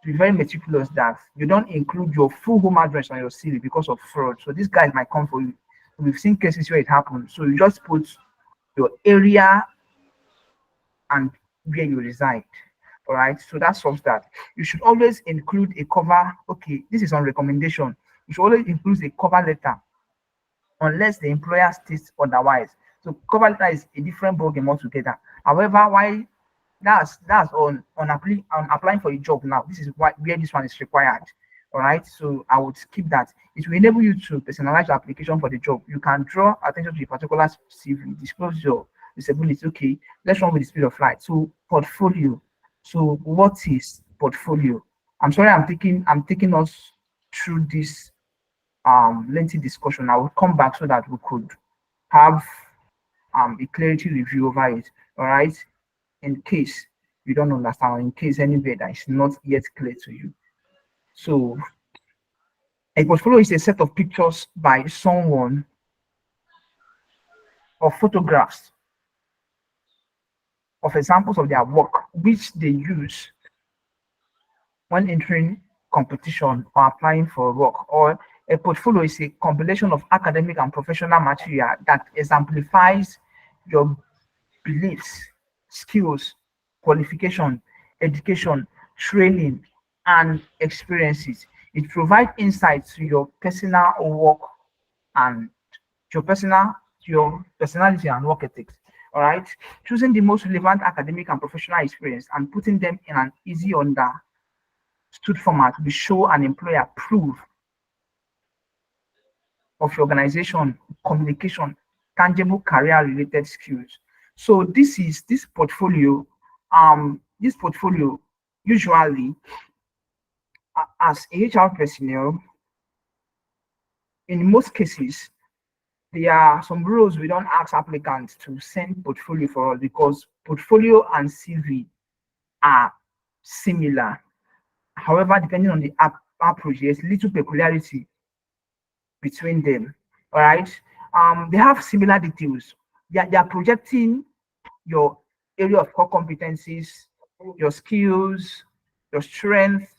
to be very meticulous that you don't include your full home address on your CV because of fraud. So these guys might come for you. We've seen cases where it happens. So you just put your area and where you reside. All right. So that solves that. You should always include a cover. Okay, this is on recommendation. You should always include a cover letter unless the employer states otherwise. So cover letter is a different ballgame altogether. However, why that's on applying for a job now. This is where this one is required. All right. So I would skip that. It will enable you to personalize your application for the job. You can draw attention to a particular CV, disclose your disability. Okay, let's run with the speed of light. So portfolio. So what is portfolio? I'm sorry, I'm taking us through this lengthy discussion. I will come back so that we could have a clarity review over it. All right, in case you don't understand, or in case anywhere that is not yet clear to you. So a portfolio is a set of pictures by someone or photographs of examples of their work which they use when entering competition or applying for work. Or a portfolio is a compilation of academic and professional material that exemplifies your beliefs, skills, qualification, education, training, and experiences. It provides insights to your personal work and your personality and work ethics. All right. Choosing the most relevant academic and professional experience and putting them in an easy understood format will show an employer proof of your organization, communication, tangible career related skills. So this portfolio, this portfolio usually as HR personnel, in most cases, there are some rules we don't ask applicants to send portfolio for us because portfolio and CV are similar. However, depending on the approach, there's little peculiarity between them. All right. They have similar details. They are projecting your area of core competencies, your skills, your strength,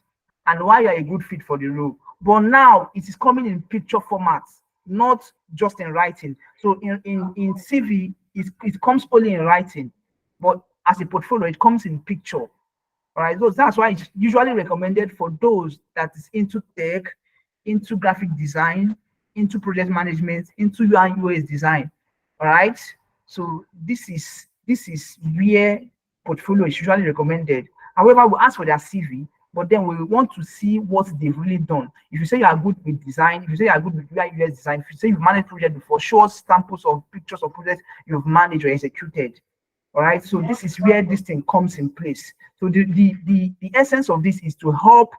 and why you're a good fit for the role. But now it is coming in picture formats, not just in writing. So in CV, it comes only in writing, but as a portfolio, it comes in picture. All right, so that's why it's usually recommended for those that is into tech, into graphic design, into project management, into UI UX design. All right. So this is where portfolio is usually recommended. However, we ask for their CV, but then we want to see what they've really done. If you say you are good with design, if you say you are good with UI UX design, if you say you've managed project before, show us samples of pictures of projects you've managed or executed. All right. So this is where this thing comes in place. So the essence of this is to help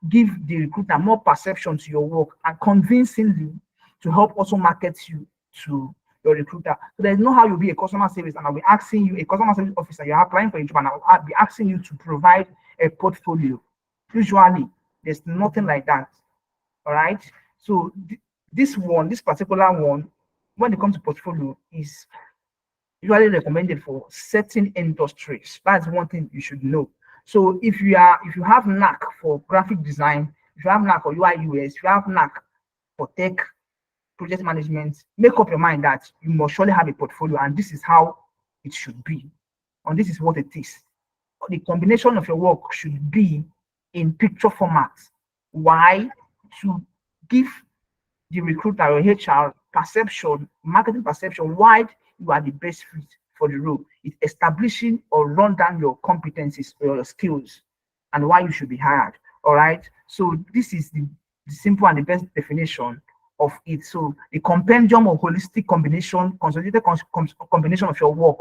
give the recruiter more perception to your work and convincingly to help also market you to your recruiter. So there's no how you'll be a customer service and I'll be asking you, a customer service officer, you're applying for a job and I'll be asking you to provide a portfolio. Usually, there's nothing like that. All right. So this particular one, when it comes to portfolio, is usually recommended for certain industries. That's one thing you should know. So if you have knack for graphic design, if you have knack for UI UX, if you have knack for tech project management, make up your mind that you must surely have a portfolio, and this is how it should be, and this is what it is. The combination of your work should be in picture format. Why? To give the recruiter or HR perception, marketing perception, why you are the best fit for the role. It's establishing or run down your competencies or your skills and why you should be hired. All right. So this is the simple and the best definition of it. So the compendium of holistic combination, consolidated combination of your work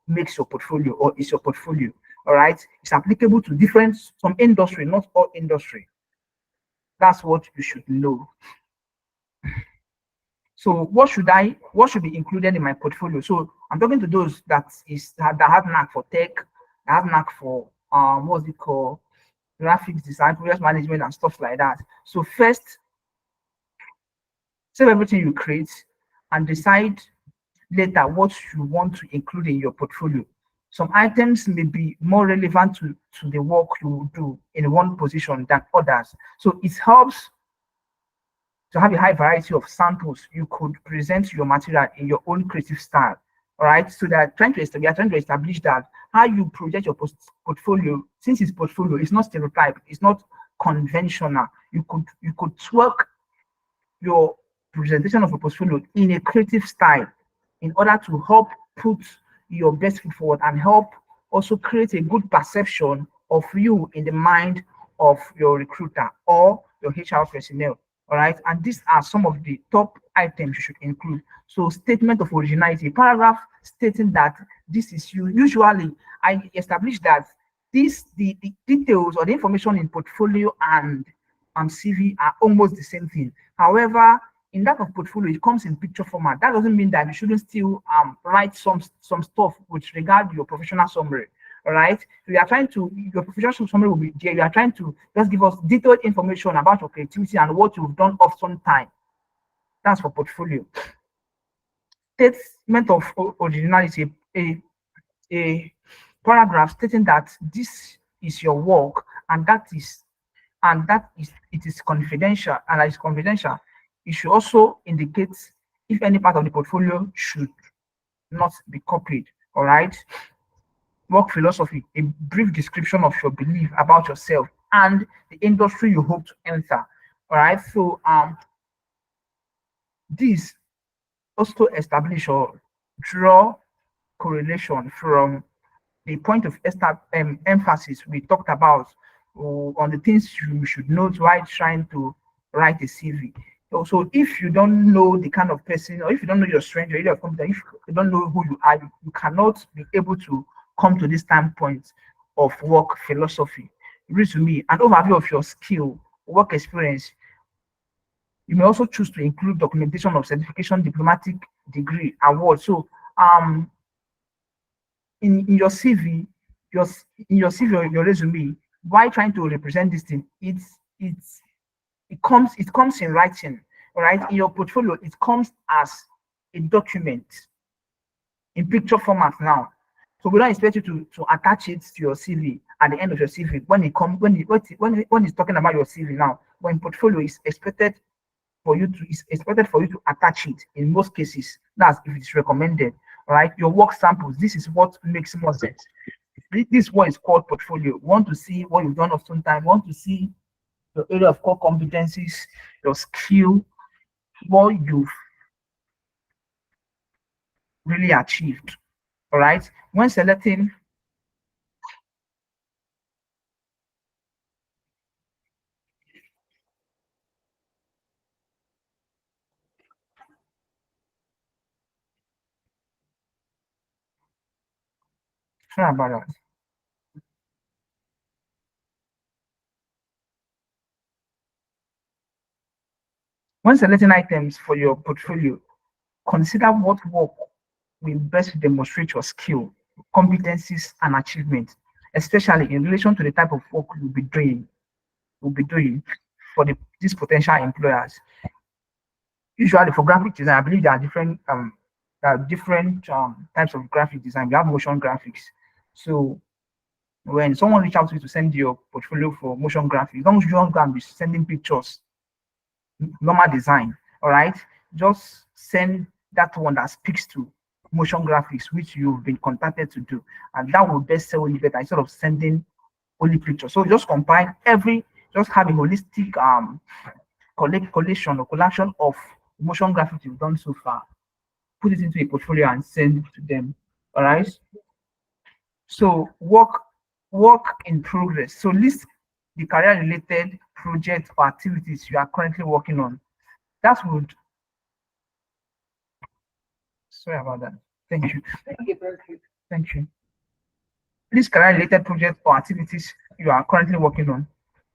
makes your portfolio or is your portfolio. All right. It's applicable to different some industry, not all industry. That's what you should know. So what should be included in my portfolio? So I'm talking to those that have knack for tech, that have knack for what's it called, graphics design, project management, and stuff like that. So first, save everything you create and decide later what you want to include in your portfolio. Some items may be more relevant to the work you will do in one position than others. So it helps to have a high variety of samples. You could present your material in your own creative style. All right. So we are trying to establish that how you project your portfolio, since it's portfolio, it's not stereotype, it's not conventional. You could twerk your presentation of a portfolio in a creative style in order to help put your best foot forward and help also create a good perception of you in the mind of your recruiter or your HR personnel. All right. And these are some of the top items you should include. So, statement of originality, paragraph stating that this is you. Usually, I establish that the details or the information in portfolio and CV are almost the same thing. However, in that of portfolio, it comes in picture format. That doesn't mean that you shouldn't still write some stuff with regard to your professional summary. All right. So you are trying to your professional summary will be there. You are trying to just give us detailed information about your creativity and what you've done of some time. That's for portfolio. Statement of originality. A paragraph stating that this is your work and that is it is confidential and it's confidential. It should also indicate if any part of the portfolio should not be copied. All right. Work philosophy, a brief description of your belief about yourself and the industry you hope to enter. All right. So this also establish or draw correlation from the point of emphasis we talked about on the things you should note while trying to write a CV. So if you don't know the kind of person, or if you don't know your strength, your area of competence, if you don't know who you are, you cannot be able to come to this standpoint of work philosophy. Resume, an overview of your skill, work experience. You may also choose to include documentation of certification, diplomatic degree, award. So in your CV, in your CV or your resume, why trying to represent this thing, it comes in writing, all right? In your portfolio, it comes as a document in picture format now. So we don't expect you to attach it to your CV at the end of your CV. When it comes, when it's talking about your CV now, when portfolio is expected for you to attach it in most cases. That's if it's recommended. All right, your work samples. This is what makes more sense. This is what is called portfolio. We want to see what you've done of some time. We want to see your area of core competencies, your skill, what you've really achieved. All right. When selecting, sorry about that. When selecting items for your portfolio, consider what work will best demonstrate your skill, competencies, and achievements, especially in relation to the type of work you'll be doing for these potential employers. Usually for graphic design, I believe there are different types of graphic design. We have motion graphics. So when someone reach out to you to send your portfolio for motion graphics, don't just go and be sending pictures, normal design. All right, just send that one that speaks to motion graphics, which you've been contacted to do, and that will best sell you better instead of sending only pictures. So just combine just have a holistic collection or collection of motion graphics you've done so far, put it into a portfolio and send it to them. All right. So work in progress. So list the career related projects or activities you are currently working on. That would sorry about that. Thank you. Thank you. List career related projects or activities you are currently working on.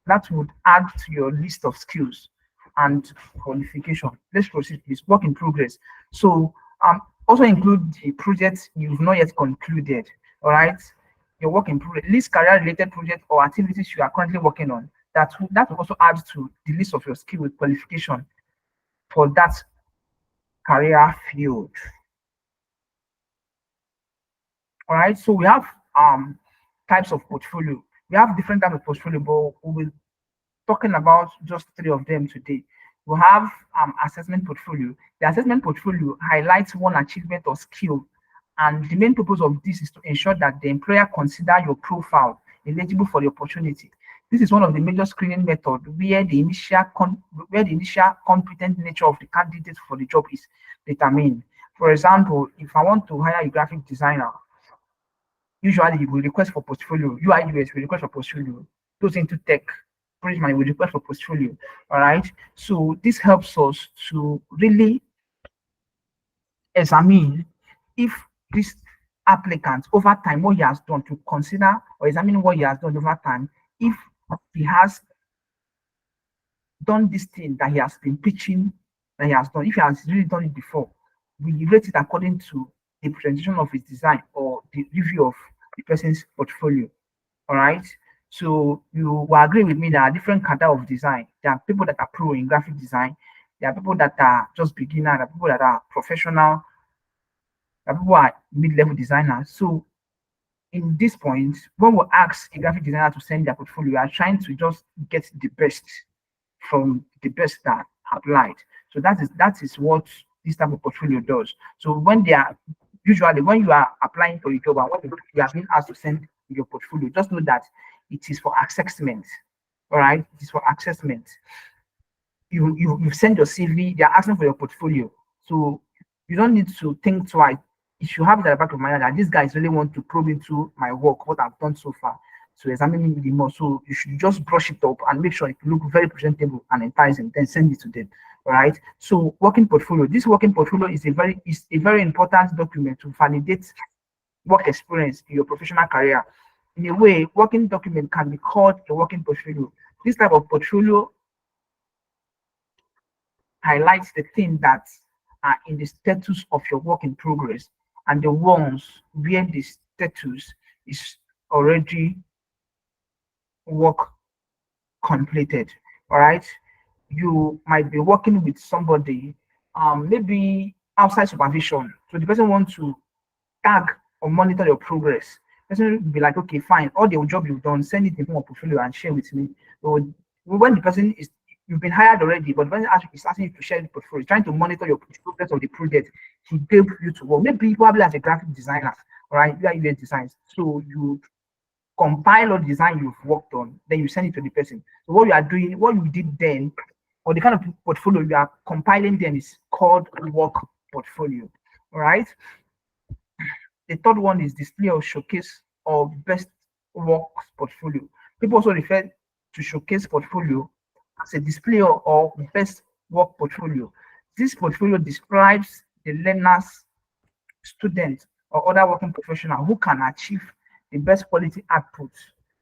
That would add to your list of skills and qualification. Let's proceed, please. Work in progress. So also include the projects you've not yet concluded. All right. Your work in progress. List career related projects or activities you are currently working on. That will also add to the list of your skill with qualification for that career field. All right. So we have types of portfolio. We have different types of portfolio, but we will talking about just three of them today. We have assessment portfolio. The assessment portfolio highlights one achievement or skill, and the main purpose of this is to ensure that the employer consider your profile eligible for the opportunity. This is one of the major screening methods where the initial competent nature of the candidate for the job is determined. For example, if I want to hire a graphic designer, usually you will request for portfolio. UI UX will request for portfolio. Those into tech, project manager will request for portfolio. All right. So this helps us to really examine if this applicant over time what he has done to consider or examine what he has done over time, if he has done this thing that he has been pitching that he has done, if he has really done it before, we rate it according to the presentation of his design or the review of the person's portfolio. All right. So you will agree with me that there are different cadre of design. There are people that are pro in graphic design. There are people that are just beginner. There are people that are professional. There are people who are mid-level designers. So in this point, when we ask a graphic designer to send their portfolio, we are trying to just get the best from the best that applied. So that is what this type of portfolio does. So when they are usually when you are applying for a job and when you are being asked to send your portfolio, just know that it is for assessment. All right, it is for assessment. You send your CV, they are asking for your portfolio. So you don't need to think twice. You should have it at the back of my mind that these guys really want to probe into my work, what I've done so far, to examine me the more. So you should just brush it up and make sure it look very presentable and enticing, then send it to them. All right. So working portfolio. This working portfolio is a very important document to validate work experience in your professional career. In a way, working document can be called a working portfolio. This type of portfolio highlights the things that are in the status of your work in progress and the ones where the status is already work completed. All right. You might be working with somebody, maybe outside supervision. So the person wants to tag or monitor your progress. Person will be like, okay, fine, all the job you've done, send it in form of portfolio and share with me. So when the person is you've been hired already, but when is asking you to share the portfolio, trying to monitor your progress of the project, he gave you to work. Maybe probably as a graphic designer, all right, you are UX designs. So you compile or design you've worked on, then you send it to the person. So what you are doing, what you did then, or the kind of portfolio you are compiling then is called work portfolio. All right. The third one is display or showcase of best works portfolio. People also refer to showcase portfolio as a display or best work portfolio. This portfolio describes the learner's, student, or other working professional who can achieve the best quality output.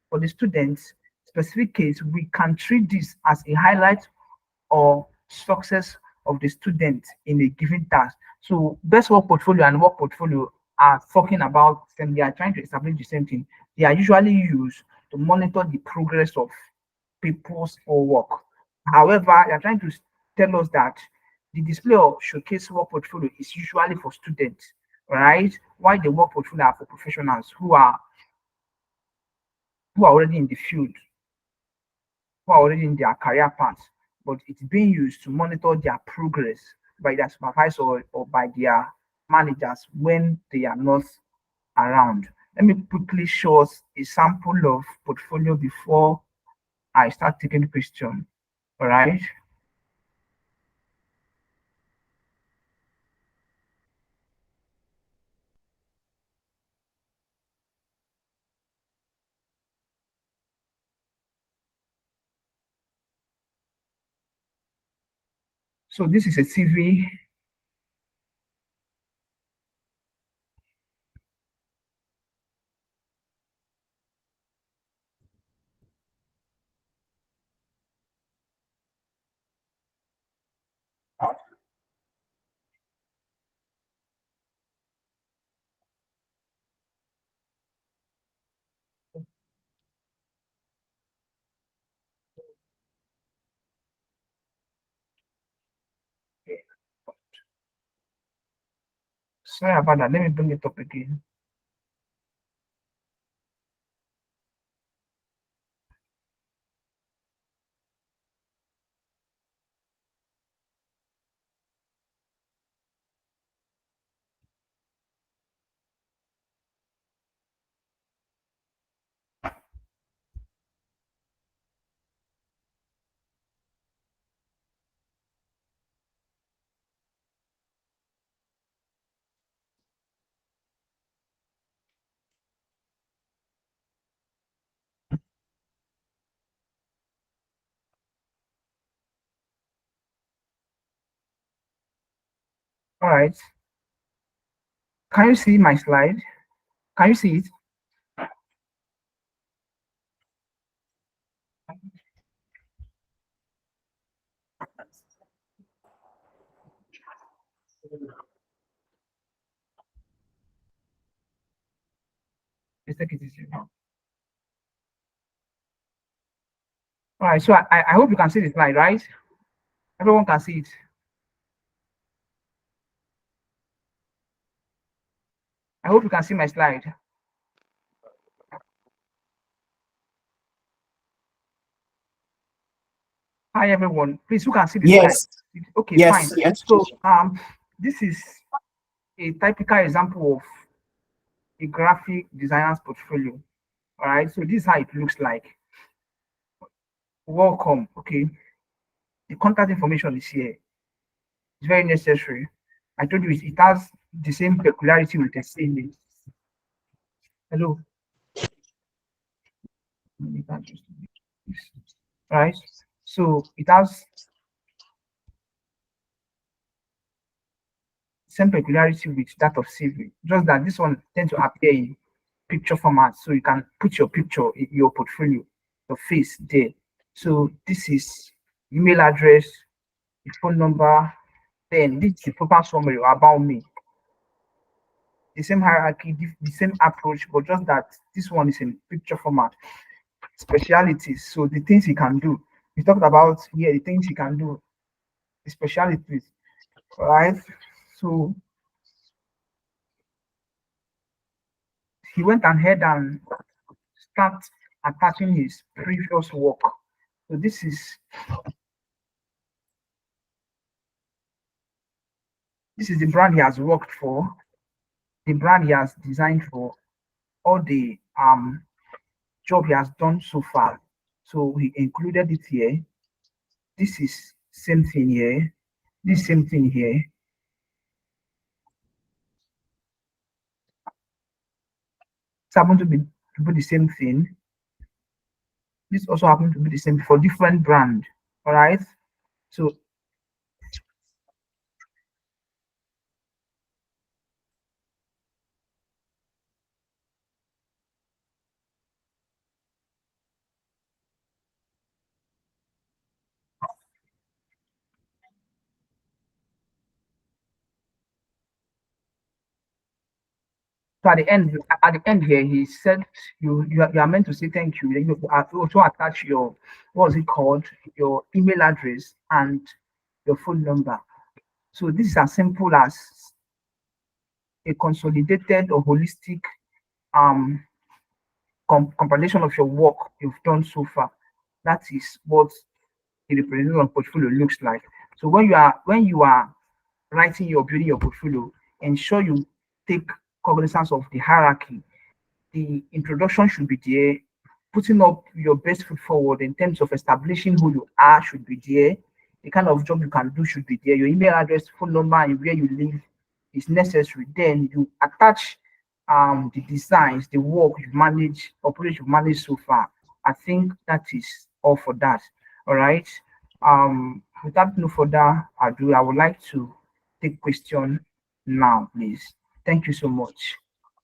For the students, specific case, we can treat this as a highlight or success of the student in a given task. So best work portfolio and work portfolio are talking about them. They are trying to establish the same thing. They are usually used to monitor the progress of people's work. However, they are trying to tell us that the display of showcase work portfolio is usually for students, right? While the work portfolio are for professionals who are already in the field, who are already in their career path, but it's being used to monitor their progress by their supervisor or by their managers when they are not around. Let me quickly show us a sample of portfolio before I start taking question. All right. So this is a CV. Sorry about that. Let me bring it up again. All right. Can you see my slide? Can you see it? Let's take it easy. All right. So I hope you can see the slide, right? Everyone can see it. I hope you can see my slide. Hi everyone. Please, who can see the slide? Yes, Okay, fine. yes, yes. So this is a typical example of a graphic designer's portfolio. All right. So this is how it looks like. Welcome. Okay. The contact information is here. It's very necessary. I told you it has the same peculiarity with the same. Hello. Right. So it has same peculiarity with that of CV, just that this one tends to appear in picture format, so you can put your picture in your portfolio, your face there. So this is email address, the phone number, then this is the proper summary about me. The same hierarchy, the same approach, but just that this one is in picture format. Specialities, so the things he can do. We talked about here the things he can do, the specialities, right? So he went ahead and start attaching his previous work. So this is the brand he has worked for, the brand he has designed for, all the job he has done so far. So he included it here. This is same thing here. This same thing here. It's happened to be the same thing. This also happened to be the same for different brand. All right. So So at the end here, he said you are meant to say thank you. You also attach your what's it called, your email address and your phone number. So this is as simple as a consolidated or holistic um compilation of your work you've done so far. That is what a representative portfolio looks like. So when you are writing your building your portfolio, ensure you take cognizance of the hierarchy. The introduction should be there. Putting up your best foot forward in terms of establishing who you are should be there. The kind of job you can do should be there. Your email address, phone number, and where you live is necessary. Then you attach the designs, the work you've managed, operation you've managed so far. I think that is all for that. All right. Without no further ado, I would like to take question now, please. Thank you so much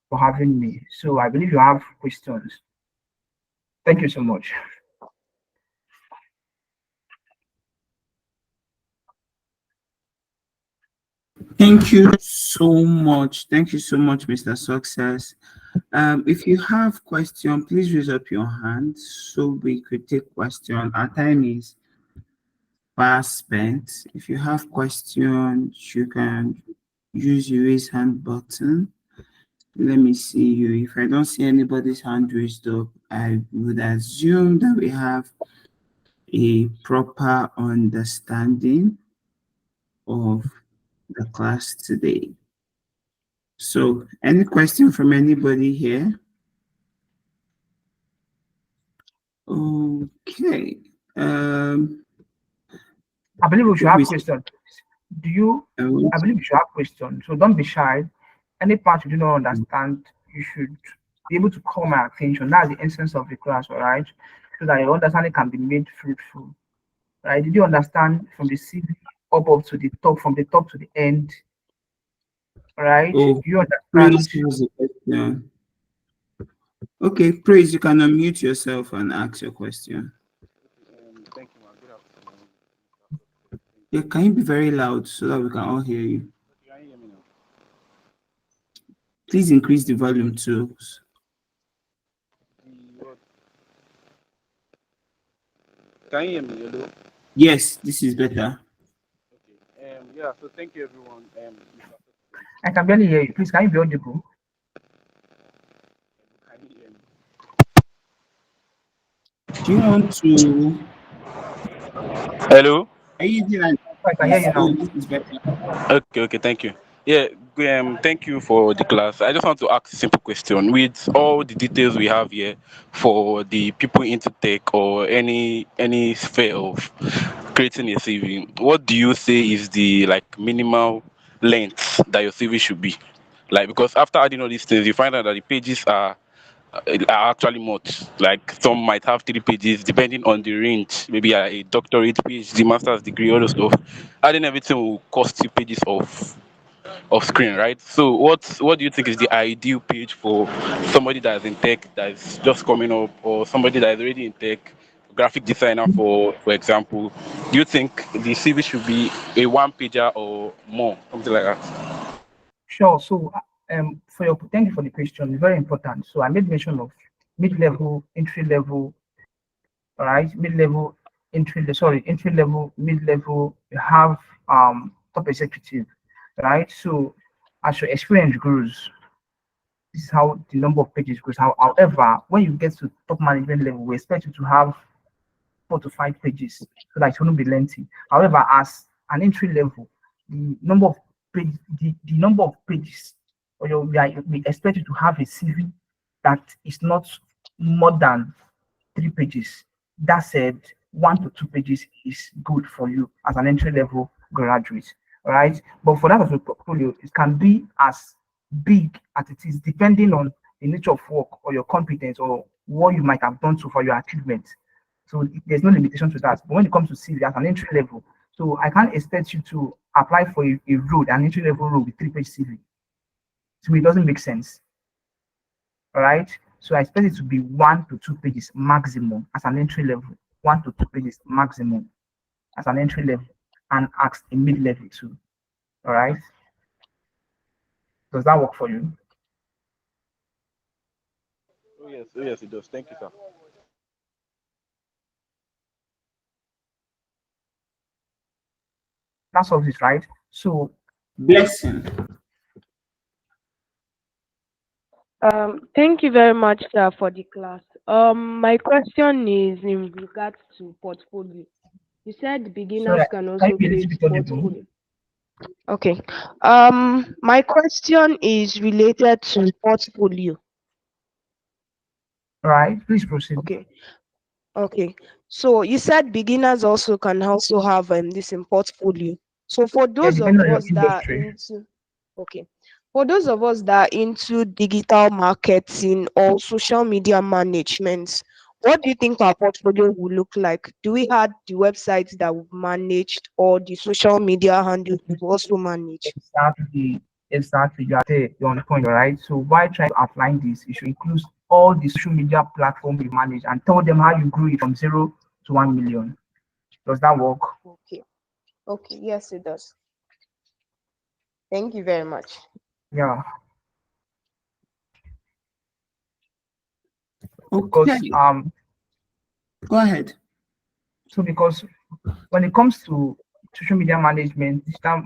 for having me. So I believe you have questions. Thank you so much. Thank you so much. Thank you so much, Mr. Success. If you have question, please raise up your hand so we could take question. Our time is fast spent. If you have questions, you can use your raise hand button. Let me see you. If I don't see anybody's hand raised up, I would assume that we have a proper understanding of the class today. So, any question from anybody here? Okay. I believe we should Who have is questions. Do you? uh, I believe you should have questions. So don't be shy. Any part you do not understand, you should be able to call my attention. That's the essence of the class, all right? So that your understanding can be made fruitful. Right? Did you understand from the CV up to the top, from the top to the end? All right? Oh, You Praise understand? has a question. Okay, Praise, you can unmute yourself and ask your question. Thank you, man. Good afternoon. Yeah, can you be very loud so that we can all hear you? Can you hear me now? Please increase the volume too. What? Can you hear me? Hello? Yes, this is better. Okay. Yeah, so thank you, everyone. Mr. I can barely hear you. Please, can you be audible? Can you hear me? Do you want to Hello. Are you there? I can hear Yes, you oh, now. this is better. Okay, thank you. Yeah, thank you for the class. I just want to ask a simple question. With all the details we have here for the people into tech or any sphere of creating a CV, what do you say is the like minimal length that your CV should be? Like because after adding all these things, you find out that the pages are actually much. Like some might have 3 pages, depending on the range. Maybe a doctorate, PhD, master's degree, all those stuff. Adding everything will cost you pages of screen, right? So what do you think is the ideal page for somebody that is in tech that is just coming up, or somebody that is already in tech, graphic designer for example? Do you think the CV should be a one pager or more, something like that? Sure. So, for your thank you for the question. It's very important. So, I made mention of mid-level, entry-level, all right, mid-level, entry-level, mid-level. You have top executive, right? So, as your experience grows, this is how the number of pages grows. However, when you get to top management level, we expect you to have 4 to 5 pages so that it won't be lengthy. However, as an entry level, the number of pages, or we expect you to have a CV that is not more than 3 pages. That said, 1 to 2 pages is good for you as an entry level graduate. All right. But for that of your portfolio, it can be as big as it is, depending on the nature of work or your competence or what you might have done so for your achievement. So there's no limitation to that. But when it comes to CV as an entry level, so I can't expect you to apply for a role, an entry level role with 3 page CV. So it doesn't make sense. All right. So I expect it to be 1 to 2 pages maximum as an entry level. 1 to 2 pages maximum as an entry level, and ask a mid level too. All right. Does that work for you? Oh yes, it does. Thank you, sir. That's all this, right? So Blessing. Thank you very much, sir, for the class. My question is in regards to portfolio. You said sorry, beginners can can you also be a little create bit audible? portfolio. Okay. My question is related to portfolio. All right, please proceed. Okay. Okay. So you said beginners also can also have this in portfolio. So for Yeah, those depending of on your us that are industry. into okay. For those of us that are into digital marketing or social media management, what do you think our portfolio will look like? Do we have the websites that we managed or the social media handles we also manage? Exactly, exactly. You are there, you're on the point, all right? So why try to outline this? You should include all the social media platforms you manage and tell them how you grew it from 0 to 1 million. Does that work? Okay. Okay. Yes, it does. Thank you very much. Yeah. Okay, Because go ahead. because when it comes to social media management, digital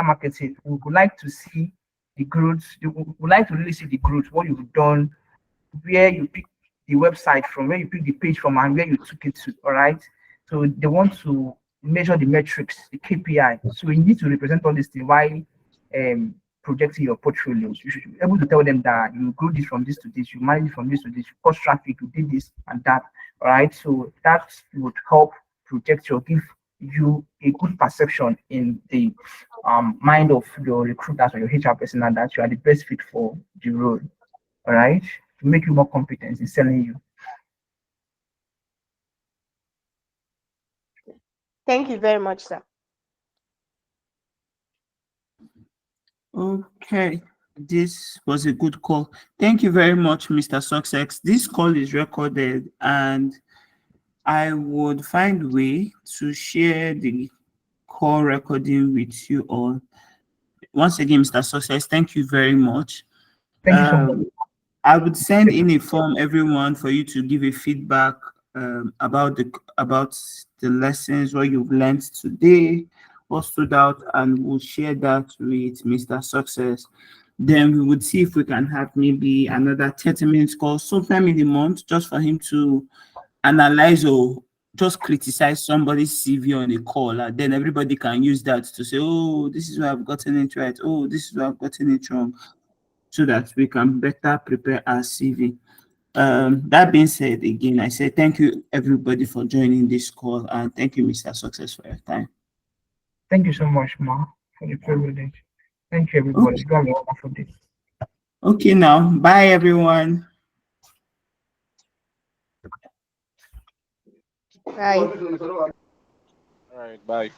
marketing, we would like to see the growth. We would like to really see the growth, what you've done, where you pick the website from, where you pick the page from, and where you took it to. All right. So they want to measure the metrics, the KPI. So you need to represent all these things while um, projecting your portfolios. You should be able to tell them that you grew this from this to this, you managed from this to this, you cost traffic, you did this and that. All right. So that would help project your give you a good perception in the mind of your recruiters or your HR person, and that you are the best fit for the role. All right, to make you more competent in selling you. Thank you very much, sir. Okay, this was a good call. Thank you very much, Mr. Success. This call is recorded, and I would find a way to share the call recording with you all. Once again, Mr. Success, thank you very much. Thank you so much. I would send in a form everyone for you to give a feedback about the lessons, what you've learned today, what stood out, and we'll share that with Mr. Success. Then we would see if we can have maybe another 30 minutes call sometime in the month just for him to analyze or just criticize somebody's CV on a call, and then everybody can use that to say, oh, this is where I've gotten it right. Oh, this is where I've gotten it wrong, so that we can better prepare our CV. That being said, again, I say thank you everybody for joining this call, and thank you, Mr. Success, for your time. Thank you so much, Ma, for the privilege. Thank you, everybody. Okay, You have a wonderful day. okay now. Bye everyone. Bye. All right, bye.